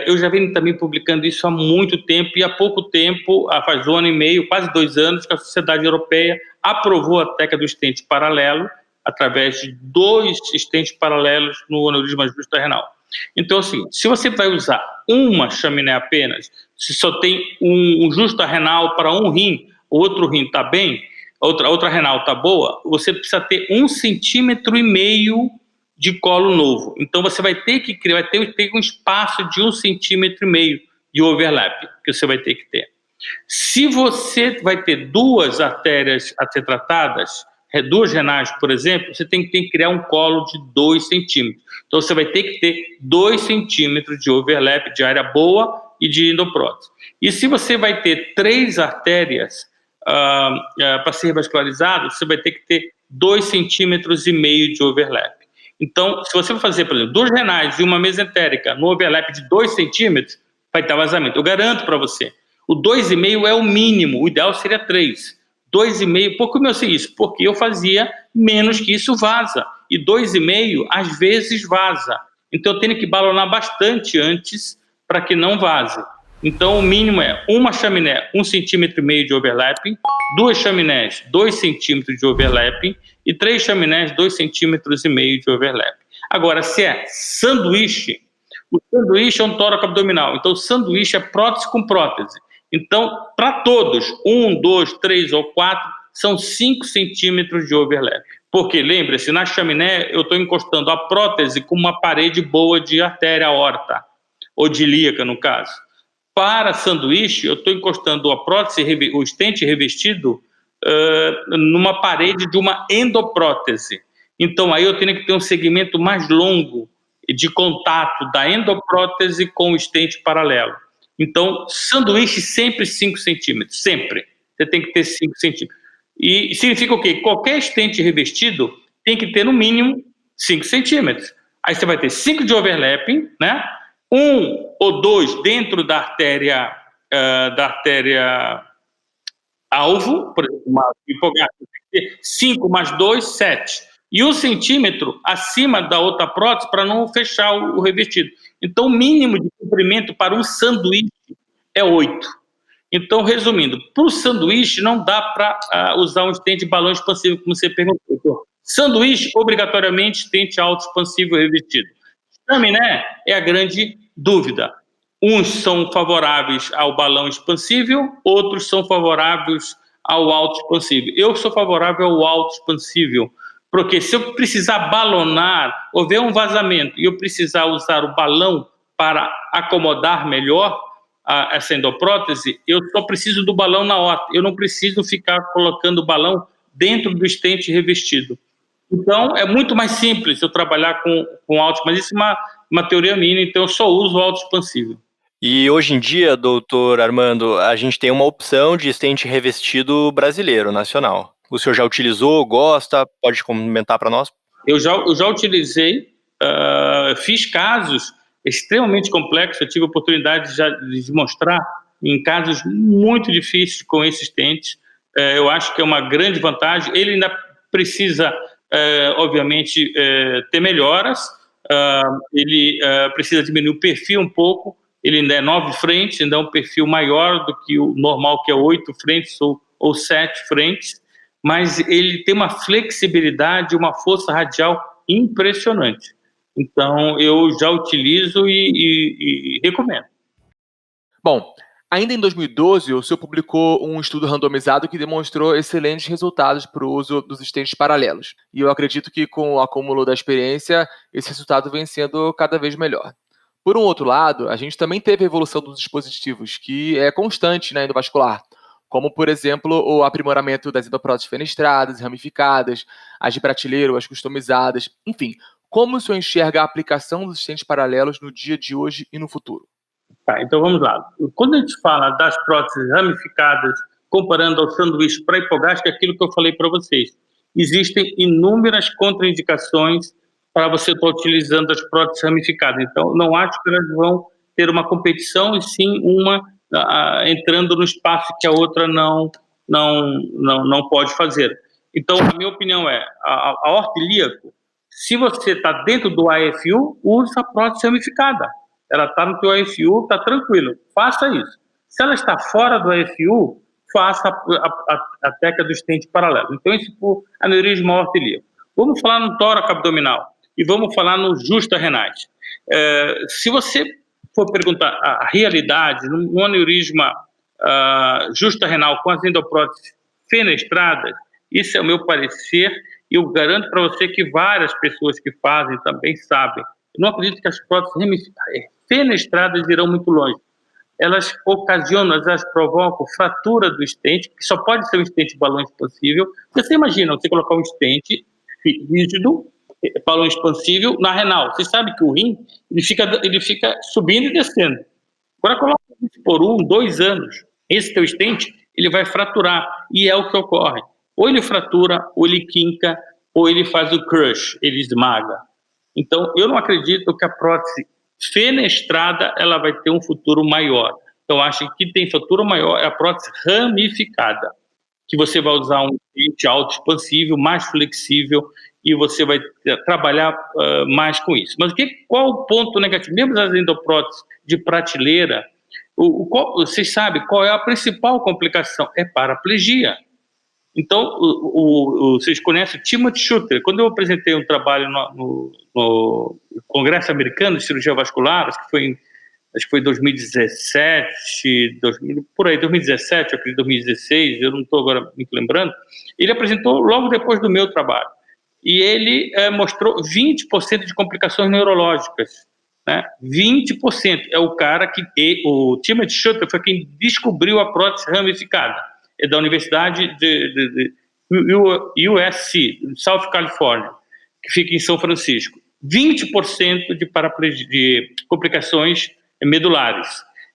eu já venho também publicando isso há muito tempo, e há pouco tempo, faz 1 ano e meio, quase 2 anos, que a Sociedade Europeia aprovou a técnica do estente paralelo, através de 2 estentes paralelos no aneurisma justa-renal. Então, assim, se você vai usar uma chaminé apenas, se só tem um justa-renal para um rim, o outro rim está bem, outra renal está boa, você precisa ter 1,5 centímetro de colo novo. Então, você vai ter que criar, vai ter um espaço de 1,5 centímetro de overlap, que você vai ter que ter. Se você vai ter 2 artérias a ser tratadas, duas renais, por exemplo, você tem que criar um colo de 2 centímetros. Então, você vai ter que ter 2 centímetros de overlap de área boa e de endoprótese. E se você vai ter 3 artérias para ser vascularizado, você vai ter que ter 2,5 centímetros de overlap. Então, se você for fazer, por exemplo, 2 renais e uma mesentérica no overlap de 2 centímetros, vai ter vazamento. Eu garanto para você. O 2,5 é o mínimo, o ideal seria 3. 2,5, por que eu sei isso? Porque eu fazia menos que isso vaza. E 2,5 às vezes vaza. Então eu tenho que balonar bastante antes para que não vaze. Então o mínimo é uma chaminé, 1,5 centímetro de overlapping, 2 chaminés, 2 centímetros de overlapping e 3 chaminés, 2,5 centímetros de overlapping. Agora, se é sanduíche, o sanduíche é um tórax abdominal. Então o sanduíche é prótese com prótese. Então, para todos, 1, 2, 3 ou 4, são 5 centímetros de overlap. Porque, lembre-se, na chaminé eu estou encostando a prótese com uma parede boa de artéria aorta, ou de ilíaca, no caso. Para sanduíche, eu estou encostando a prótese, o estente revestido, numa parede de uma endoprótese. Então, aí eu tenho que ter um segmento mais longo de contato da endoprótese com o estente paralelo. Então, sanduíche sempre 5 centímetros, sempre. Você tem que ter 5 centímetros. E significa o quê? Qualquer estente revestido tem que ter no mínimo 5 centímetros. Aí você vai ter 5 de overlapping, né? 1 ou 2 dentro da artéria alvo, por exemplo, uma hipogástrica, tem que ter 5 mais 2, 7. E 1 centímetro acima da outra prótese para não fechar o revestido. Então, o mínimo de comprimento para um sanduíche é 8. Então, resumindo, para o sanduíche não dá para usar um estente de balão expansivo, como você perguntou. Então, sanduíche, obrigatoriamente, estente alto expansivo revestido. Chaminé é a grande dúvida. Uns são favoráveis ao balão expansível, outros são favoráveis ao alto expansível. Eu sou favorável ao alto expansível, porque se eu precisar balonar, houver um vazamento e eu precisar usar o balão para acomodar melhor essa endoprótese, eu só preciso do balão na horta. Eu não preciso ficar colocando o balão dentro do estente revestido. Então, é muito mais simples eu trabalhar com alto, mas isso é uma teoria minha, então eu só uso o alto expansível. E hoje em dia, doutor Armando, a gente tem uma opção de estente revestido brasileiro, nacional. O senhor já utilizou, gosta? Pode comentar para nós? Eu já utilizei, fiz casos extremamente complexos, eu tive a oportunidade de mostrar em casos muito difíceis com esse estente. Eu acho que é uma grande vantagem. Ele ainda precisa, obviamente, ter melhoras, ele precisa diminuir o perfil um pouco, ele ainda é 9 frentes, ainda é um perfil maior do que o normal, que é 8 frentes ou 7 frentes, mas ele tem uma flexibilidade, uma força radial impressionante. Então, eu já utilizo e recomendo. Bom, ainda em 2012, o senhor publicou um estudo randomizado que demonstrou excelentes resultados para o uso dos estentes paralelos. E eu acredito que, com o acúmulo da experiência, esse resultado vem sendo cada vez melhor. Por um outro lado, a gente também teve a evolução dos dispositivos, que é constante na endovascular, como, por exemplo, o aprimoramento das endopróteses fenestradas, ramificadas, as de prateleiro, as customizadas, enfim. Como o senhor enxerga a aplicação dos estentes paralelos no dia de hoje e no futuro? Tá, então vamos lá. Quando a gente fala das próteses ramificadas, comparando ao sanduíche para hipogástrica, é aquilo que eu falei para vocês. Existem inúmeras contraindicações para você estar utilizando as próteses ramificadas. Então, não acho que elas vão ter uma competição, e sim uma entrando no espaço que a outra não pode fazer. Então, a minha opinião é, a aorta ilíaco, se você está dentro do AFU, use a prótese ramificada. Ela está no teu AFU, está tranquilo, faça isso. Se ela está fora do AFU, faça a técnica do estente paralelo. Então, isso for aneurisma aorta ilíaco. Vamos falar no tórax abdominal e vamos falar no justa renais. Se você for perguntar a realidade, no aneurisma justa renal com as endopróteses fenestradas, isso é o meu parecer, e eu garanto para você que várias pessoas que fazem também sabem. Eu não acredito que as próteses fenestradas irão muito longe. elas ocasionam, elas provocam fratura do estente, que só pode ser um estente de balão expansível. Você imagina você colocar um estente rígido, balão expansível, na renal. Você sabe que o rim ele fica subindo e descendo. Agora coloca isso por 1, 2 anos. Esse teu estente ele vai fraturar, e é o que ocorre. Ou ele fratura, ou ele quinca, ou ele faz o crush, ele esmaga. Então, eu não acredito que a prótese fenestrada ela vai ter um futuro maior. Eu acho que tem futuro maior é a prótese ramificada, que você vai usar um estente auto-expansível, mais flexível, e você vai trabalhar mais com isso. Mas qual o ponto negativo? Mesmo as endopróteses de prateleira, vocês sabem qual é a principal complicação? É paraplegia. Então, vocês conhecem o Timothy Shooter. Quando eu apresentei um trabalho no Congresso Americano de Cirurgia Vascular, acho que foi em 2017, 2017, eu acredito 2016, eu não estou agora me lembrando, ele apresentou logo depois do meu trabalho. E ele mostrou 20% de complicações neurológicas. Né? 20%. É o cara o Timothy Shooter foi quem descobriu a prótese ramificada. É da Universidade de USC, South California, que fica em São Francisco. 20% de complicações medulares.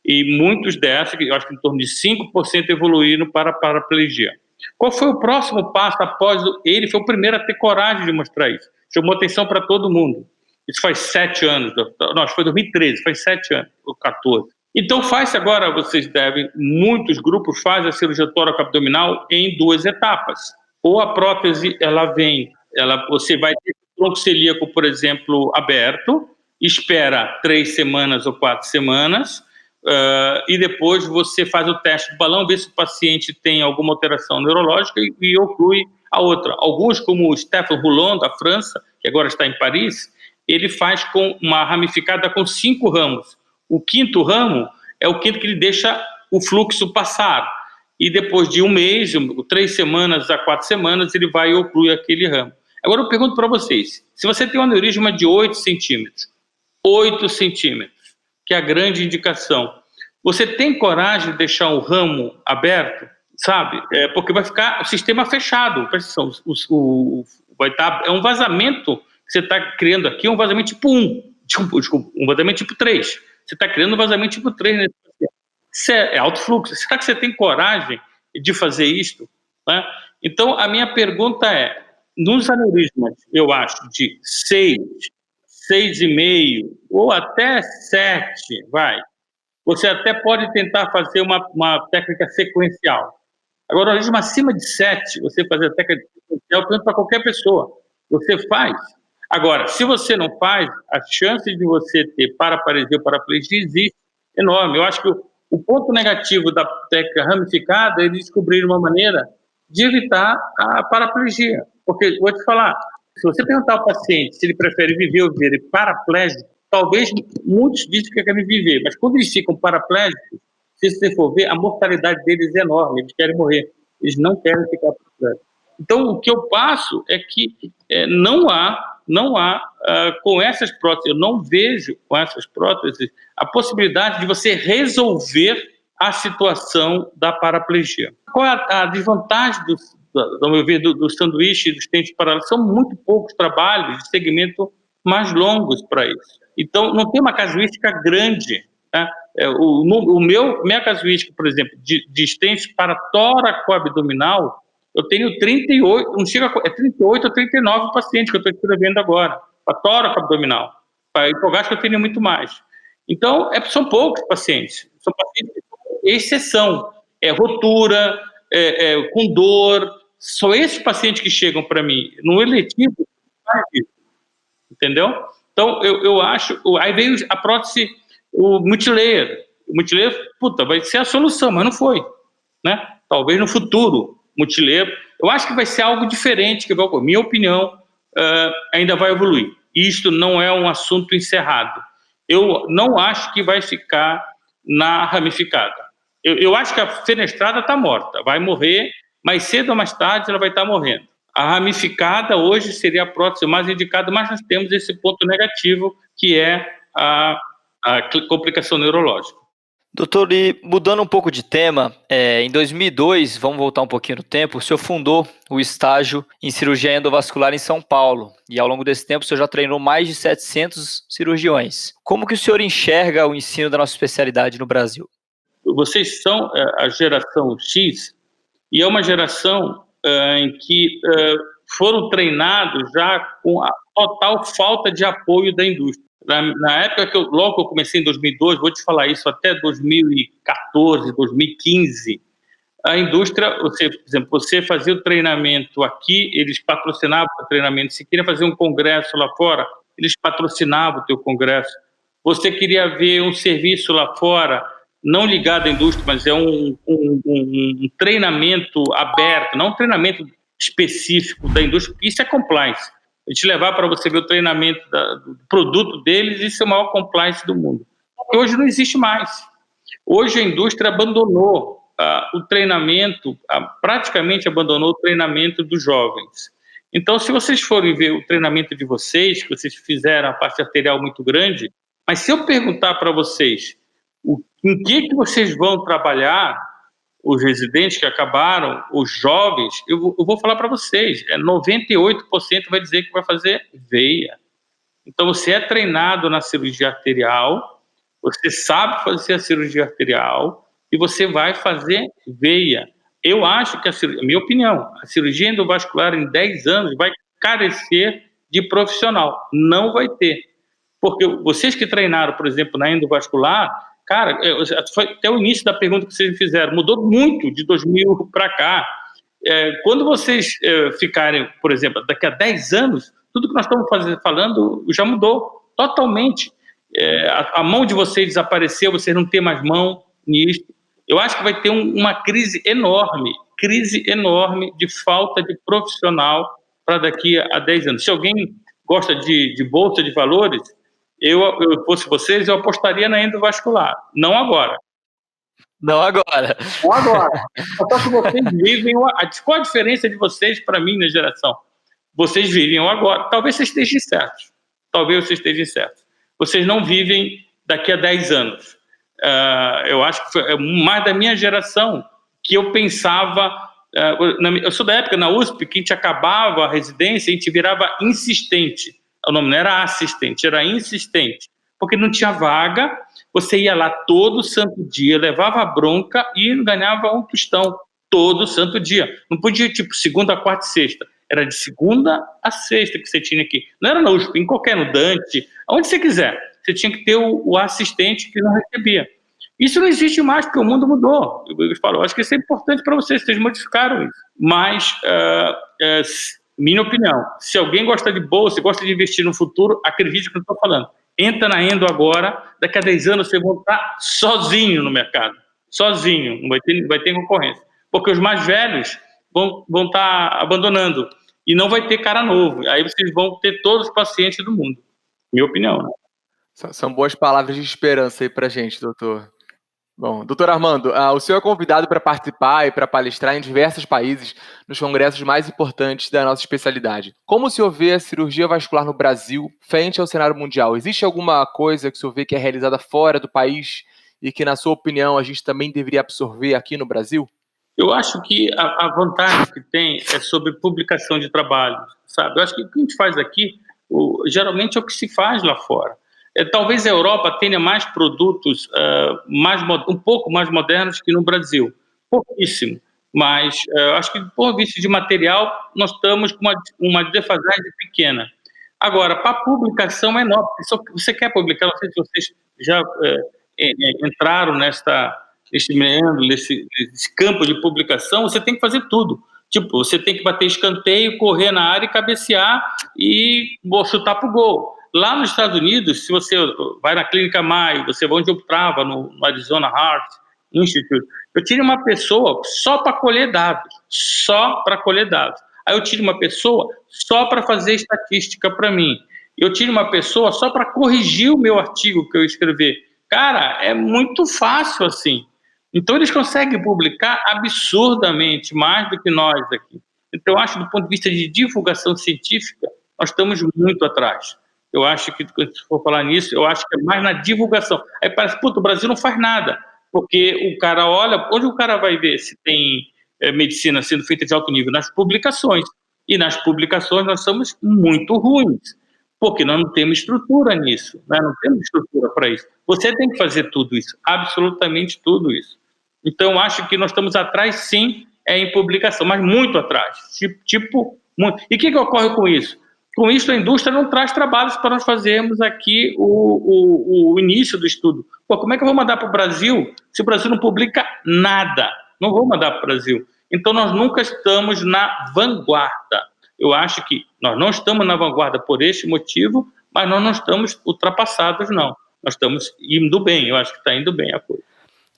E muitos dessas, eu acho que em torno de 5%, evoluíram para paraplegia. Qual foi o próximo passo após ele? Foi o primeiro a ter coragem de mostrar isso. Chamou atenção para todo mundo. Isso faz 7 anos. Não, acho que foi 2013, faz 7 anos, ou 14. Então faz agora, muitos grupos fazem a cirurgia tóraco-abdominal em 2 etapas. Ou a prótese, você vai ter tronco celíaco, por exemplo, aberto, espera 3 semanas ou 4 semanas, e depois você faz o teste do balão, vê se o paciente tem alguma alteração neurológica e oclui a outra. Alguns, como o Stéphane Roulon, da França, que agora está em Paris, ele faz com uma ramificada com 5 ramos. O 5º ramo é o 5º que ele deixa o fluxo passar. E depois de 1 mês, 3 semanas a 4 semanas, ele vai e oclui aquele ramo. Agora eu pergunto para vocês, se você tem um aneurisma de 8 centímetros, que é a grande indicação, você tem coragem de deixar o ramo aberto, sabe? Porque vai ficar o sistema fechado, presta atenção, é um vazamento que você está criando aqui, um vazamento tipo 1, desculpa, um vazamento tipo 3. Você está criando um vazamento tipo 3 nesse paciente. Isso é alto fluxo. Será que você tem coragem de fazer isto? Né? Então, a minha pergunta é, nos aneurismas, eu acho, de 6, 6,5 ou até 7, você até pode tentar fazer uma técnica sequencial. Agora, o aneurisma acima de 7, você fazer a técnica sequencial, tanto para qualquer pessoa. Você faz. Agora, se você não faz, a chance de você ter paraparesia ou paraplegia existe enorme. Eu acho que o ponto negativo da técnica ramificada é descobrir uma maneira de evitar a paraplegia. Porque, vou te falar, se você perguntar ao paciente se ele prefere viver ou viver paraplégico, talvez muitos dizem que querem viver, mas quando eles ficam paraplégicos, se você for ver, a mortalidade deles é enorme, eles querem morrer, eles não querem ficar paraplégicos. Então, o que eu passo é que não há com essas próteses, eu não vejo com essas próteses a possibilidade de você resolver a situação da paraplegia. Qual é a desvantagem ao meu ver, do sanduíche e dos tentes paralelos? São muito poucos trabalhos de segmento mais longos para isso. Então, não tem uma casuística grande. Tá? Minha casuística, por exemplo, de stents para tóraco-abdominal, eu tenho 38, não chega a 38 ou 39 pacientes que eu estou escrevendo agora, para tóraco-abdominal. Para hipogástrico eu tenho muito mais. Então, são poucos pacientes. São pacientes de exceção. Rotura, com dor. São esses pacientes que chegam para mim. No eletivo, entendeu? Então, eu acho... Aí veio a prótese, o multilayer. O multilayer, vai ser a solução, mas não foi. Né? Talvez no futuro, multilayer. Eu acho que vai ser algo diferente, que minha opinião, ainda vai evoluir. Isto não é um assunto encerrado. Eu não acho que vai ficar na ramificada. Eu acho que a fenestrada está morta, vai morrer, mais cedo ou mais tarde ela vai estar morrendo. A ramificada hoje seria a prótese mais indicada, mas nós temos esse ponto negativo, que é a complicação neurológica. Doutor, e mudando um pouco de tema, em 2002, vamos voltar um pouquinho no tempo, o senhor fundou o estágio em cirurgia endovascular em São Paulo, e ao longo desse tempo o senhor já treinou mais de 700 cirurgiões. Como que o senhor enxerga o ensino da nossa especialidade no Brasil? Vocês são a geração X, e é uma geração em que foram treinados já com a total falta de apoio da indústria. Na época logo que eu comecei em 2002, vou te falar isso, até 2014, 2015, a indústria, por exemplo, você fazia o treinamento aqui, eles patrocinavam o treinamento. Se queria fazer um congresso lá fora, eles patrocinavam o teu congresso. Você queria ver um serviço lá fora, não ligado à indústria, mas é um treinamento aberto, não um treinamento específico da indústria, porque isso é compliance. A gente levar para você ver o treinamento do produto deles, isso é o maior compliance do mundo. Hoje não existe mais. Hoje a indústria abandonou o treinamento, praticamente abandonou o treinamento dos jovens. Então, se vocês forem ver o treinamento de vocês, que vocês fizeram a parte arterial muito grande, mas se eu perguntar para vocês em que vocês vão trabalhar, os residentes que acabaram, os jovens, eu vou falar para vocês, 98% vai dizer que vai fazer veia. Então, você é treinado na cirurgia arterial, você sabe fazer a cirurgia arterial e você vai fazer veia. Eu acho que, minha opinião, a cirurgia endovascular em 10 anos vai carecer de profissional. Não vai ter. Porque vocês que treinaram, por exemplo, na endovascular, cara, foi até o início da pergunta que vocês me fizeram, mudou muito de 2000 para cá. Quando vocês ficarem, por exemplo, daqui a 10 anos, tudo que nós estamos falando já mudou totalmente. A mão de vocês desapareceu, vocês não têm mais mão nisso. Eu acho que vai ter uma crise enorme de falta de profissional para daqui a 10 anos. Se alguém gosta de bolsa de valores, eu fosse vocês, eu apostaria na endovascular, não agora. Não agora. Não agora. Só que vocês vivem... Qual a diferença de vocês para mim na geração? Vocês vivem agora. Talvez vocês estejam certos. Vocês não vivem daqui a 10 anos. Eu acho que foi mais da minha geração que eu pensava... eu sou da época na USP que a gente acabava a residência e a gente virava insistente. O nome não era assistente, era insistente. Porque não tinha vaga, você ia lá todo santo dia, levava a bronca e ganhava um tostão todo santo dia. Não podia, tipo, segunda, quarta e sexta. Era de segunda a sexta que você tinha aqui. Não era na USP, em qualquer, no Dante, onde você quiser. Você tinha que ter o assistente que não recebia. Isso não existe mais, porque o mundo mudou. Eu falo, acho que isso é importante para vocês modificaram isso. Mas, minha opinião, se alguém gosta de bolsa, gosta de investir no futuro, acredite no que eu estou falando. Entra na Endo agora, daqui a 10 anos você vai estar sozinho no mercado. Sozinho, não vai ter concorrência. Porque os mais velhos vão estar abandonando e não vai ter cara novo. Aí vocês vão ter todos os pacientes do mundo. Minha opinião, né? São boas palavras de esperança aí pra gente, doutor. Bom, doutor Armando, o senhor é convidado para participar e para palestrar em diversos países nos congressos mais importantes da nossa especialidade. Como o senhor vê a cirurgia vascular no Brasil frente ao cenário mundial? Existe alguma coisa que o senhor vê que é realizada fora do país e que, na sua opinião, a gente também deveria absorver aqui no Brasil? Eu acho que a vantagem que tem é sobre publicação de trabalho, sabe? Eu acho que o que a gente faz aqui, geralmente é o que se faz lá fora. Talvez a Europa tenha mais produtos um pouco mais modernos que no Brasil. Pouquíssimo. Mas acho que, por vista de material, nós estamos com uma defasagem pequena. Agora, para publicação é enorme. Se você quer publicar, não sei se vocês já entraram nesse meandro, nesse campo de publicação, você tem que fazer tudo. Tipo, você tem que bater escanteio, correr na área e cabecear e chutar para o gol. Lá nos Estados Unidos, se você vai na Clínica Mayo, você vai onde eu estava, no Arizona Heart Institute, eu tinha uma pessoa só para colher dados. Aí eu tinha uma pessoa só para fazer estatística para mim. Eu tinha uma pessoa só para corrigir o meu artigo que eu escrevi. Cara, é muito fácil assim. Então, eles conseguem publicar absurdamente mais do que nós aqui. Então, eu acho, do ponto de vista de divulgação científica, nós estamos muito atrás. Eu acho que, se for falar nisso, eu acho que é mais na divulgação. Aí parece, puta, o Brasil não faz nada. Porque o cara olha, onde o cara vai ver se tem medicina sendo feita de alto nível? Nas publicações. E nas publicações nós somos muito ruins, porque nós não temos estrutura nisso, né? Não temos estrutura para isso. Você tem que fazer tudo isso, absolutamente tudo isso. Então, acho que nós estamos atrás, sim, em publicação, mas muito atrás. Muito. E o que ocorre com isso? Com isso, a indústria não traz trabalhos para nós fazermos aqui o início do estudo. Pô, como é que eu vou mandar para o Brasil se o Brasil não publica nada? Não vou mandar para o Brasil. Então, nós nunca estamos na vanguarda. Eu acho que nós não estamos na vanguarda por este motivo, mas nós não estamos ultrapassados, não. Nós estamos indo bem, eu acho que está indo bem a coisa.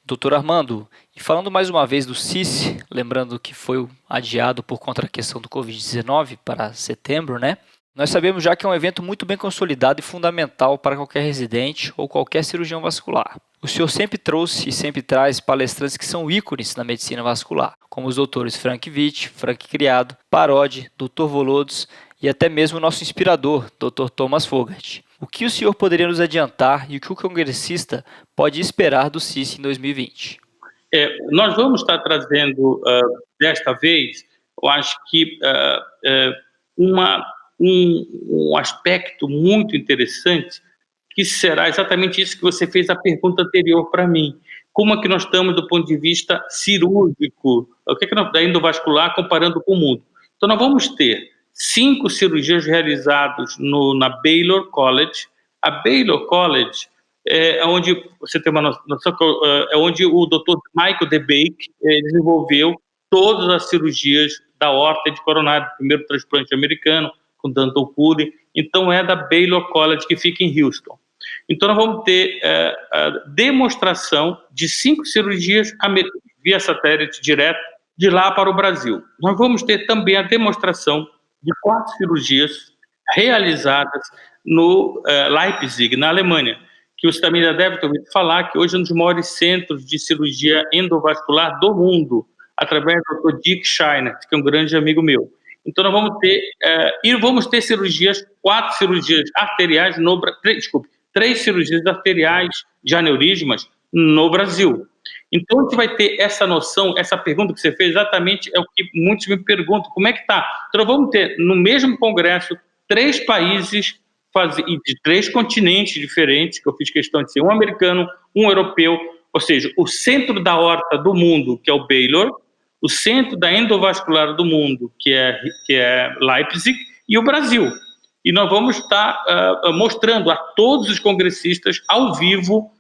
Doutor Armando, e falando mais uma vez do CICE, lembrando que foi adiado por conta da questão do Covid-19 para setembro, né? Nós sabemos já que é um evento muito bem consolidado e fundamental para qualquer residente ou qualquer cirurgião vascular. O senhor sempre trouxe e sempre traz palestrantes que são ícones na medicina vascular, como os doutores Frank Witt, Frank Criado, Parodi, Dr. Volodos e até mesmo o nosso inspirador, Dr. Thomas Fogart. O que o senhor poderia nos adiantar e o que o congressista pode esperar do CICE em 2020? Nós vamos estar trazendo, desta vez, eu acho que um aspecto muito interessante, que será exatamente isso que você fez a pergunta anterior para mim. Como é que nós estamos do ponto de vista cirúrgico? O que é que nós da endovascular comparando com o mundo? Então, nós vamos ter 5 cirurgias realizadas na Baylor College. A Baylor College é onde, você tem uma noção, é onde o Dr. Michael DeBake desenvolveu todas as cirurgias da aorta de coronário, primeiro transplante americano, com Danton Cuddy. Então, é da Baylor College, que fica em Houston. Então, nós vamos ter a demonstração de 5 cirurgias via satélite direto de lá para o Brasil. Nós vamos ter também a demonstração de 4 cirurgias realizadas no Leipzig, na Alemanha, que você também já deve ter ouvido falar, que hoje é um dos maiores centros de cirurgia endovascular do mundo, através do Dr. Dick Scheiner, que é um grande amigo meu. Então, nós vamos ter cirurgias, 4 cirurgias arteriais, 3 cirurgias arteriais de aneurismas no Brasil. Então, a gente vai ter essa noção, essa pergunta que você fez, exatamente é o que muitos me perguntam, como é que está? Então, nós vamos ter, no mesmo congresso, 3 países de 3 continentes diferentes, que eu fiz questão de ser um americano, um europeu, ou seja, o centro da aorta do mundo, que é o Baylor, o centro da endovascular do mundo, que é Leipzig, e o Brasil. E nós vamos estar mostrando a todos os congressistas, ao vivo,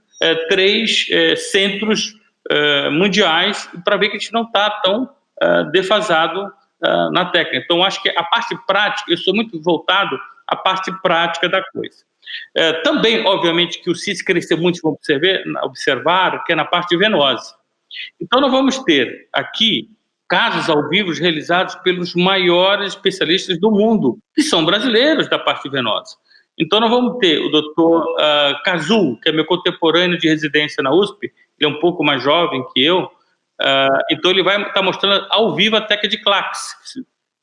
3 centros mundiais, para ver que a gente não está tão defasado na técnica. Então, acho que a parte prática, eu sou muito voltado à parte prática da coisa. Também, obviamente, que o CICE cresceu muito, vamos observar, que é na parte venosa. Então, nós vamos ter aqui casos ao vivo realizados pelos maiores especialistas do mundo, que são brasileiros da parte venosa. Então, nós vamos ter o Dr. Kazu, que é meu contemporâneo de residência na USP, ele é um pouco mais jovem que eu, então ele vai estar mostrando ao vivo a técnica de Clax.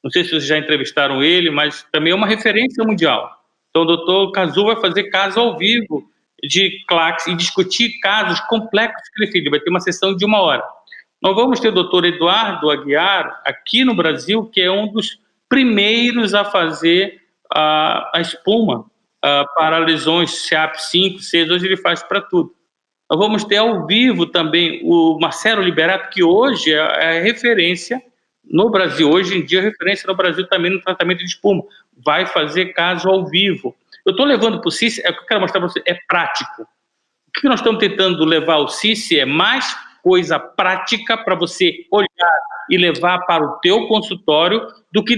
Não sei se vocês já entrevistaram ele, mas também é uma referência mundial. Então, o Dr. Kazu vai fazer caso ao vivo de Clax e discutir casos complexos que ele fez. Vai ter uma sessão de 1 hora. Nós vamos ter o Dr. Eduardo Aguiar, aqui no Brasil, que é um dos primeiros a fazer a espuma para lesões CEAP 5, 6, hoje ele faz para tudo. Nós vamos ter ao vivo também o Marcelo Liberato, que hoje é a referência no Brasil, hoje em dia é referência no Brasil também no tratamento de espuma. Vai fazer caso ao vivo. Eu estou levando para o CICE, o que eu quero mostrar para você, é prático. O que nós estamos tentando levar ao CICE é mais coisa prática para você olhar e levar para o teu consultório do que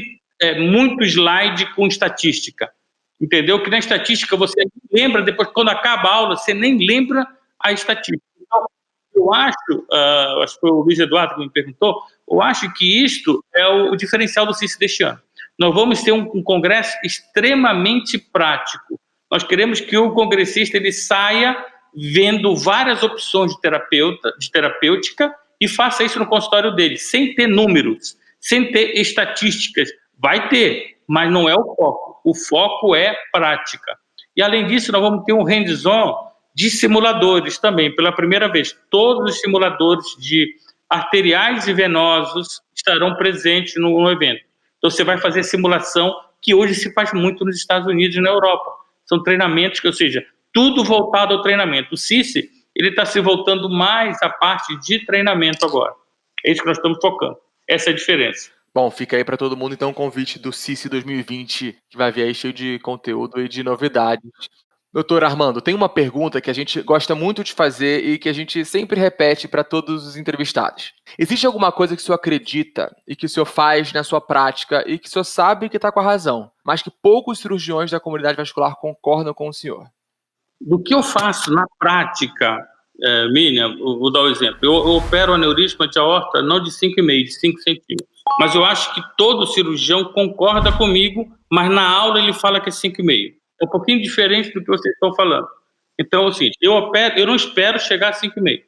muito slide com estatística. Entendeu? Que na estatística você lembra, depois quando acaba a aula, você nem lembra a estatística. Então, eu acho que foi o Luiz Eduardo que me perguntou, eu acho que isto é o diferencial do CICE deste ano. Nós vamos ter um congresso extremamente prático. Nós queremos que o congressista ele saia vendo várias opções de terapêutica e faça isso no consultório dele, sem ter números, sem ter estatísticas. Vai ter, mas não é o foco. O foco é prática. E, além disso, nós vamos ter um hands-on de simuladores também, pela primeira vez. Todos os simuladores de arteriais e venosos estarão presentes no evento. Então você vai fazer simulação que hoje se faz muito nos Estados Unidos e na Europa. São treinamentos, ou seja, tudo voltado ao treinamento. O CICE, ele está se voltando mais à parte de treinamento agora. É isso que nós estamos focando. Essa é a diferença. Bom, fica aí para todo mundo, então, o convite do CICE 2020, que vai vir aí cheio de conteúdo e de novidades. Doutor Armando, tem uma pergunta que a gente gosta muito de fazer e que a gente sempre repete para todos os entrevistados. Existe alguma coisa que o senhor acredita e que o senhor faz na sua prática e que o senhor sabe que está com a razão, mas que poucos cirurgiões da comunidade vascular concordam com o senhor? Do que eu faço na prática, Miriam, vou dar um exemplo. Eu opero aneurisma de aorta não de 5,5, de 5 centímetros. Mas eu acho que todo cirurgião concorda comigo, mas na aula ele fala que é 5,5. É um pouquinho diferente do que vocês estão falando. Então, assim, eu não espero chegar a 5,5.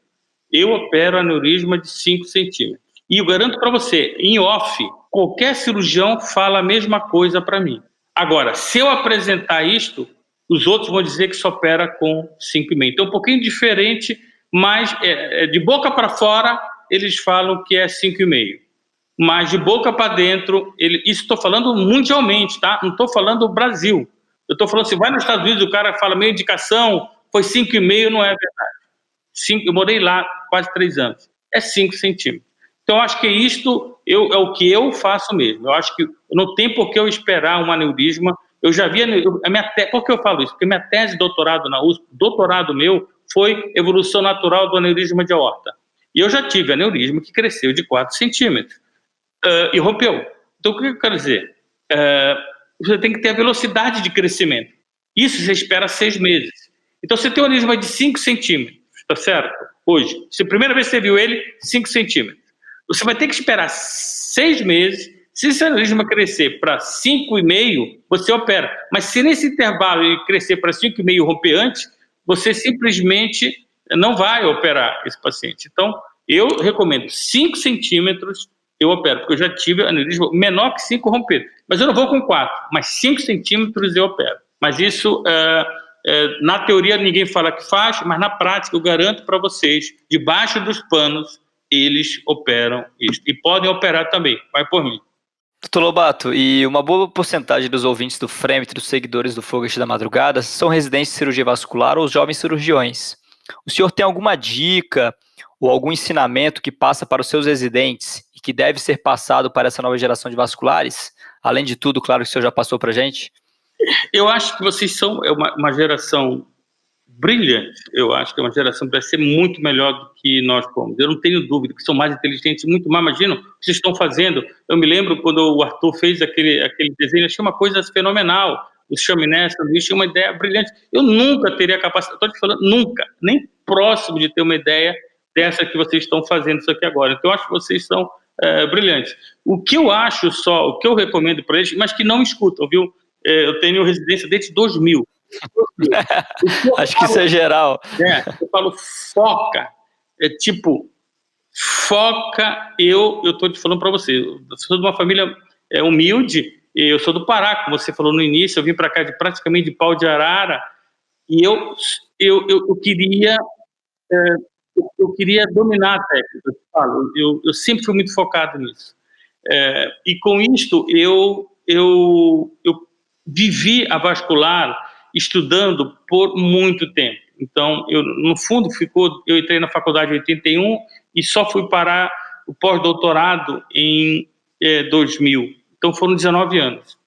Eu opero aneurisma de 5 centímetros. E eu garanto para você, em off, qualquer cirurgião fala a mesma coisa para mim. Agora, se eu apresentar isto, os outros vão dizer que só opera com 5,5. Então, é um pouquinho diferente, mas de boca para fora, eles falam que é 5,5. Mas de boca para dentro, isso estou falando mundialmente, tá? Não estou falando Brasil. Eu estou falando, se vai nos Estados Unidos, o cara fala, minha indicação foi 5,5, não é verdade. Eu morei lá quase 3 anos. É 5 centímetros. Então, eu acho que isto é o que eu faço mesmo. Eu acho que não tem por que eu esperar um aneurisma. Eu já vi, por que eu falo isso? Porque minha tese de doutorado na USP, doutorado meu, foi evolução natural do aneurisma de aorta. E eu já tive aneurisma que cresceu de 4 centímetros. E rompeu. Então, o que eu quero dizer? Você tem que ter a velocidade de crescimento. Isso você espera 6 meses. Então, você tem um aneurisma de 5 centímetros, tá certo? Hoje. Se a primeira vez que você viu ele, 5 centímetros. Você vai ter que esperar 6 meses. Se esse aneurisma crescer para 5,5, você opera. Mas se nesse intervalo ele crescer para 5,5 e romper antes, você simplesmente não vai operar esse paciente. Então, eu recomendo 5 centímetros, eu opero, porque eu já tive aneurisma menor que 5 romper. Mas eu não vou com 4, mas 5 centímetros eu opero. Mas isso, na teoria, ninguém fala que faz, mas na prática eu garanto para vocês, debaixo dos panos, eles operam isso. E podem operar também, vai por mim. Doutor Lobato, e uma boa porcentagem dos ouvintes do Fremit, dos seguidores do Foguete da Madrugada, são residentes de cirurgia vascular ou jovens cirurgiões. O senhor tem alguma dica ou algum ensinamento que passa para os seus residentes e que deve ser passado para essa nova geração de vasculares? Além de tudo, claro, que o senhor já passou para a gente. Eu acho que vocês são uma geração brilhante. Eu acho que é uma geração que vai ser muito melhor do que nós fomos. Eu não tenho dúvida que são mais inteligentes, muito mais. Imagina o que vocês estão fazendo. Eu me lembro quando o Arthur fez aquele desenho, achei uma coisa fenomenal. O chaminé, tinha uma ideia brilhante. Eu nunca teria capacidade, estou te falando, nunca, nem próximo de ter uma ideia dessa que vocês estão fazendo isso aqui agora. Então, eu acho que vocês são brilhantes. O que eu acho só, o que eu recomendo para eles, mas que não escutam, viu? Eu tenho residência desde 2000. Acho que isso é geral. Eu falo foca. Foca, eu estou te falando para você. Eu sou de uma família humilde, eu sou do Pará, como você falou no início, eu vim para cá praticamente de pau de arara, e eu queria dominar a técnica. Eu sempre fui muito focado nisso. E com isto, eu vivi a vascular estudando por muito tempo. Então, no fundo, eu entrei na faculdade em 81 e só fui parar o pós-doutorado em 2000. Então, foram 19 anos.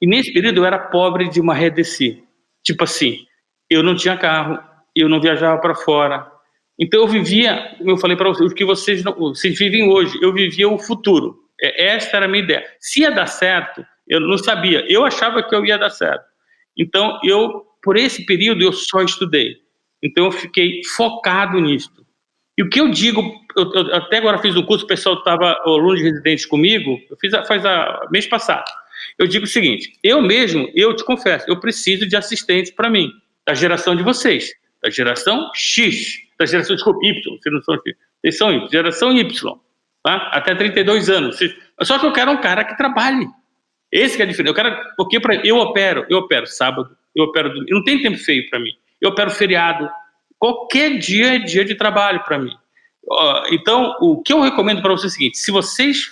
E nesse período, eu era pobre de uma redeci. Tipo assim, eu não tinha carro, eu não viajava para fora. Então, eu vivia, como eu falei para vocês, o que vocês vivem hoje, eu vivia o futuro. Esta era a minha ideia. Se ia dar certo, eu não sabia. Eu achava que eu ia dar certo. Então, por esse período, eu só estudei. Então, eu fiquei focado nisso. E o que eu digo, eu até agora fiz um curso, o pessoal estava, aluno de residente comigo, eu fiz mês passado. Eu digo o seguinte, eu te confesso, eu preciso de assistentes para mim, da geração de vocês, da geração X, da geração, desculpa, Y, vocês não são X, vocês são Y, geração Y, tá? Até 32 anos. Só que eu quero um cara que trabalhe. Esse que é diferente. Porque eu opero sábado, eu opero domingo. Não tem tempo feio para mim. Eu opero feriado, Qualquer dia é dia de trabalho para mim. Então, o que eu recomendo para vocês é o seguinte: se vocês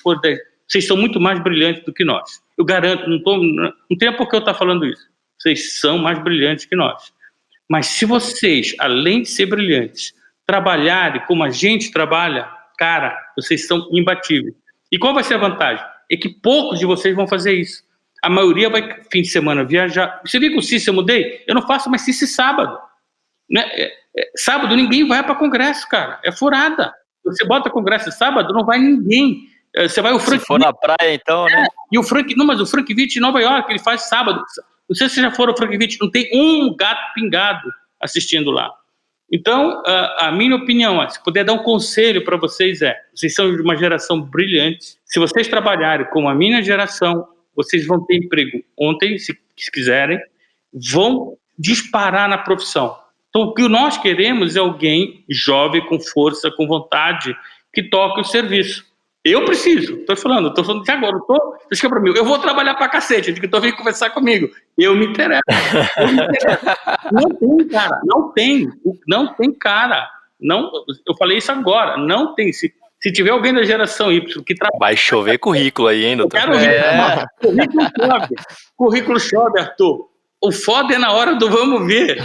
vocês são muito mais brilhantes do que nós. Eu garanto, não tem por que eu estar falando isso. Vocês são mais brilhantes que nós. Mas se vocês, além de ser brilhantes, trabalharem como a gente trabalha, cara, vocês são imbatíveis. E qual vai ser a vantagem? É que poucos de vocês vão fazer isso. A maioria vai, fim de semana, viajar. Você viu que o CIS eu mudei? Eu não faço mais CIS sábado. Né? Sábado ninguém vai para congresso, cara. É furada. Você bota congresso sábado, não vai ninguém. Você vai o Frank. Se for na praia, então, né? E o Frank, não, mas o Frank Witt em Nova York, ele faz sábado. Não sei se vocês já foram ao Frank Witt, não tem um gato pingado assistindo lá. Então, a minha opinião, se puder dar um conselho para vocês vocês são de uma geração brilhante. Se vocês trabalharem como a minha geração, vocês vão ter emprego ontem, se quiserem, vão disparar na profissão. Então, o que nós queremos é alguém jovem, com força, com vontade, que toque o serviço. Eu preciso, estou falando de agora, deixa para mim, eu vou trabalhar para cacete, que vindo conversar comigo, eu me interesso. Não tem, cara, não tem cara, não, eu falei isso agora, não tem, se tiver alguém da geração Y que trabalha... Vai chover currículo aí, hein, doutor? Eu quero ver, currículo chove, Arthur. O foda é na hora do vamos ver.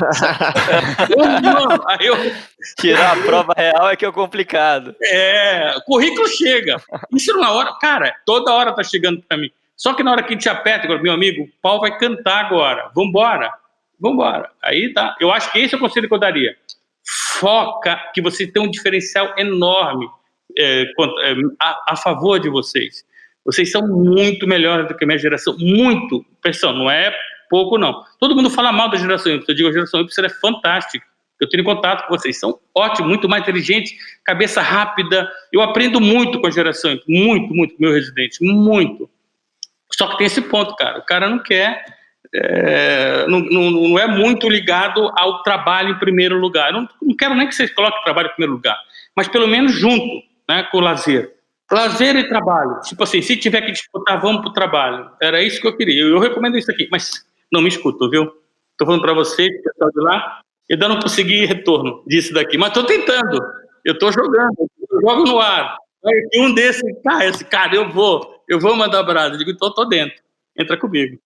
Tirar a prova real é que é complicado. Currículo chega. Isso na hora, cara, toda hora tá chegando para mim. Só que na hora que a gente aperta, meu amigo, o pau vai cantar agora. Vambora. Aí tá. Eu acho que esse é o conselho que eu daria. Foca que você tem um diferencial enorme a favor de vocês. Vocês são muito melhores do que a minha geração. Muito. Pessoal, não é pouco, não. Todo mundo fala mal da geração Y. Eu digo, a geração Y é fantástica. Eu tenho contato com vocês. São ótimos, muito mais inteligentes, cabeça rápida. Eu aprendo muito com a geração Y. Muito, meu residente. Muito. Só que tem esse ponto, cara. O cara não quer... não é muito ligado ao trabalho em primeiro lugar. Eu não quero nem que vocês coloquem o trabalho em primeiro lugar. Mas pelo menos junto, né, com o lazer. Lazer e trabalho. Tipo assim, se tiver que disputar, vamos pro trabalho. Era isso que eu queria. Eu recomendo isso aqui. Mas não me escutam, viu? Tô falando para vocês, pessoal de lá, eu ainda não consegui retorno disso daqui. Mas tô tentando. Eu tô jogando. Eu jogo no ar. E um desses, cara, eu vou mandar brasa. Eu digo, tô dentro. Entra comigo.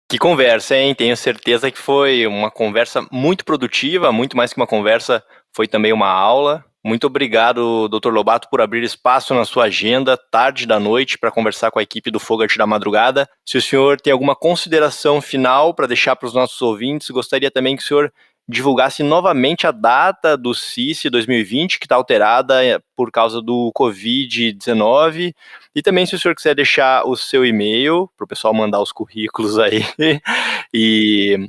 Que conversa, hein? Tenho certeza que foi uma conversa muito produtiva, muito mais que uma conversa, foi também uma aula. Muito obrigado, Dr. Lobato, por abrir espaço na sua agenda, tarde da noite, para conversar com a equipe do Fogart da Madrugada. Se o senhor tem alguma consideração final para deixar para os nossos ouvintes, gostaria também que o senhor divulgasse novamente a data do CIS 2020, que está alterada por causa do Covid-19, e também se o senhor quiser deixar o seu e-mail, para o pessoal mandar os currículos aí, e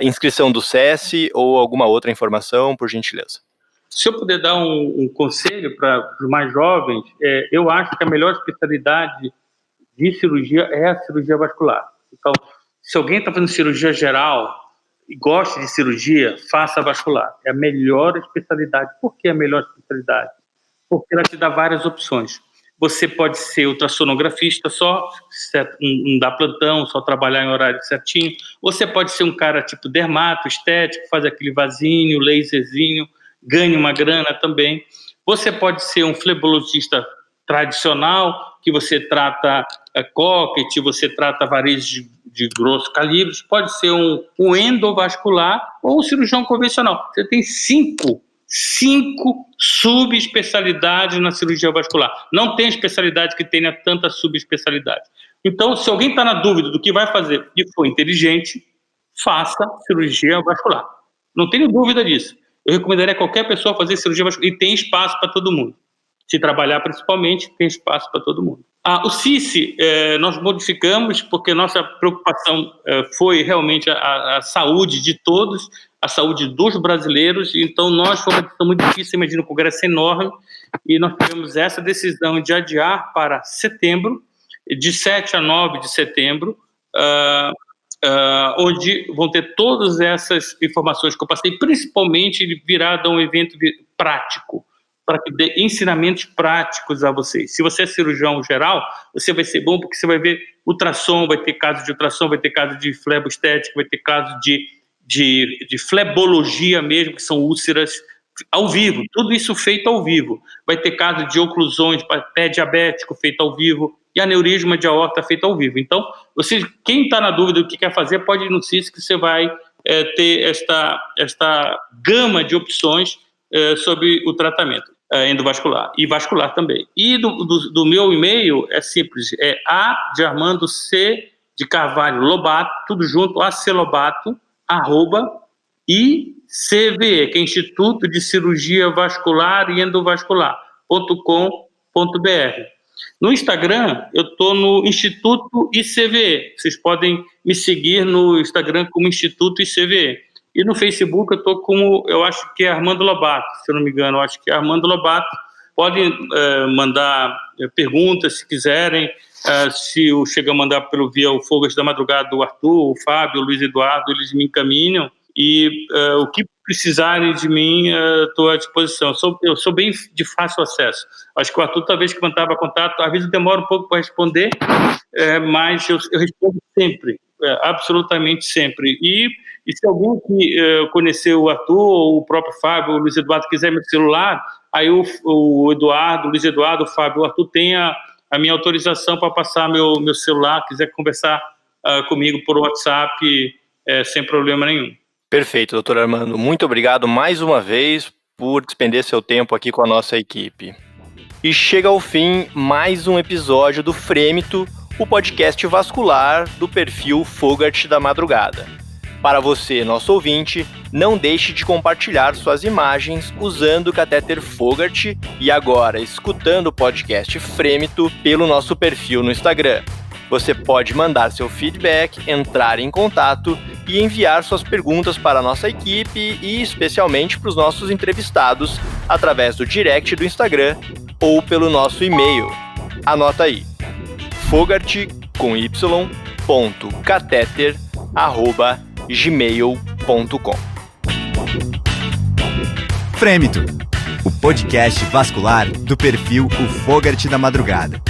inscrição do SESI ou alguma outra informação, por gentileza. Se eu puder dar um conselho para os mais jovens, eu acho que a melhor especialidade de cirurgia é a cirurgia vascular. Então, se alguém está fazendo cirurgia geral e gosta de cirurgia, faça a vascular. É a melhor especialidade. Por que a melhor especialidade? Porque ela te dá várias opções. Você pode ser ultrassonografista só, não dá plantão, só trabalhar em horário certinho. Você pode ser um cara tipo dermato, estético, faz aquele vasinho, laserzinho, ganhe uma grana também. Você pode ser um flebologista tradicional, que você trata cocket, você trata varizes de grosso calibre, pode ser um endovascular ou um cirurgião convencional. Você tem cinco subespecialidades na cirurgia vascular. Não tem especialidade que tenha tanta subespecialidade. Então, se alguém está na dúvida do que vai fazer e for inteligente, faça cirurgia vascular. Não tenho dúvida disso. Eu recomendaria a qualquer pessoa fazer cirurgia vascular e tem espaço para todo mundo. Se trabalhar principalmente, tem espaço para todo mundo. O CIS, nós modificamos porque nossa preocupação foi realmente a saúde de todos, a saúde dos brasileiros, então nós foi uma decisão muito difícil, imagina, o Congresso é enorme, e nós tivemos essa decisão de adiar para setembro, de 7 a 9 de setembro, onde vão ter todas essas informações que eu passei, principalmente virado a um evento prático, para que dê ensinamentos práticos a vocês. Se você é cirurgião geral, você vai ser bom porque você vai ver ultrassom, vai ter caso de ultrassom, vai ter caso de flebostética, vai ter caso de flebologia mesmo, que são úlceras ao vivo, tudo isso feito ao vivo. Vai ter caso de oclusões, pé diabético feito ao vivo, e aneurisma de aorta feito ao vivo. Então, quem está na dúvida do que quer fazer, pode ir no CIS, que você vai ter esta gama de opções sobre o tratamento endovascular e vascular também. E do meu e-mail é simples, é A de Armando C de Carvalho Lobato, tudo junto, aclobato, @ICVE, que é Instituto de Cirurgia Vascular e Endovascular.com.br. No Instagram, eu estou no Instituto ICVE. Vocês podem me seguir no Instagram como Instituto ICVE. E no Facebook eu estou como, eu acho que é Armando Lobato, se eu não me engano, eu acho que é Armando Lobato. Podem mandar perguntas se quiserem. Se eu chegar a mandar via o Fogas da Madrugada do Arthur, o Fábio, o Luiz Eduardo, eles me encaminham. E o que precisarem de mim, estou à disposição. Eu sou bem de fácil acesso. Acho que o Arthur, talvez, que mantava contato, às vezes demora um pouco para responder, mas eu respondo sempre, absolutamente sempre. E se alguém que conhecer o Arthur, ou o próprio Fábio, o Luiz Eduardo, quiser meu celular, aí o Eduardo, o Luiz Eduardo, o Fábio, o Arthur tem a minha autorização para passar meu celular, quiser conversar comigo por WhatsApp, sem problema nenhum. Perfeito, doutor Armando. Muito obrigado mais uma vez por despender seu tempo aqui com a nossa equipe. E chega ao fim mais um episódio do Frêmito, o podcast vascular do perfil Fogart da Madrugada. Para você, nosso ouvinte, não deixe de compartilhar suas imagens usando o catéter Fogart e agora escutando o podcast Frêmito pelo nosso perfil no Instagram. Você pode mandar seu feedback, entrar em contato e enviar suas perguntas para a nossa equipe e especialmente para os nossos entrevistados através do direct do Instagram ou pelo nosso e-mail. Anota aí, fogart.catéter@gmail.com. Frêmito, o podcast vascular do perfil O Fogart da Madrugada.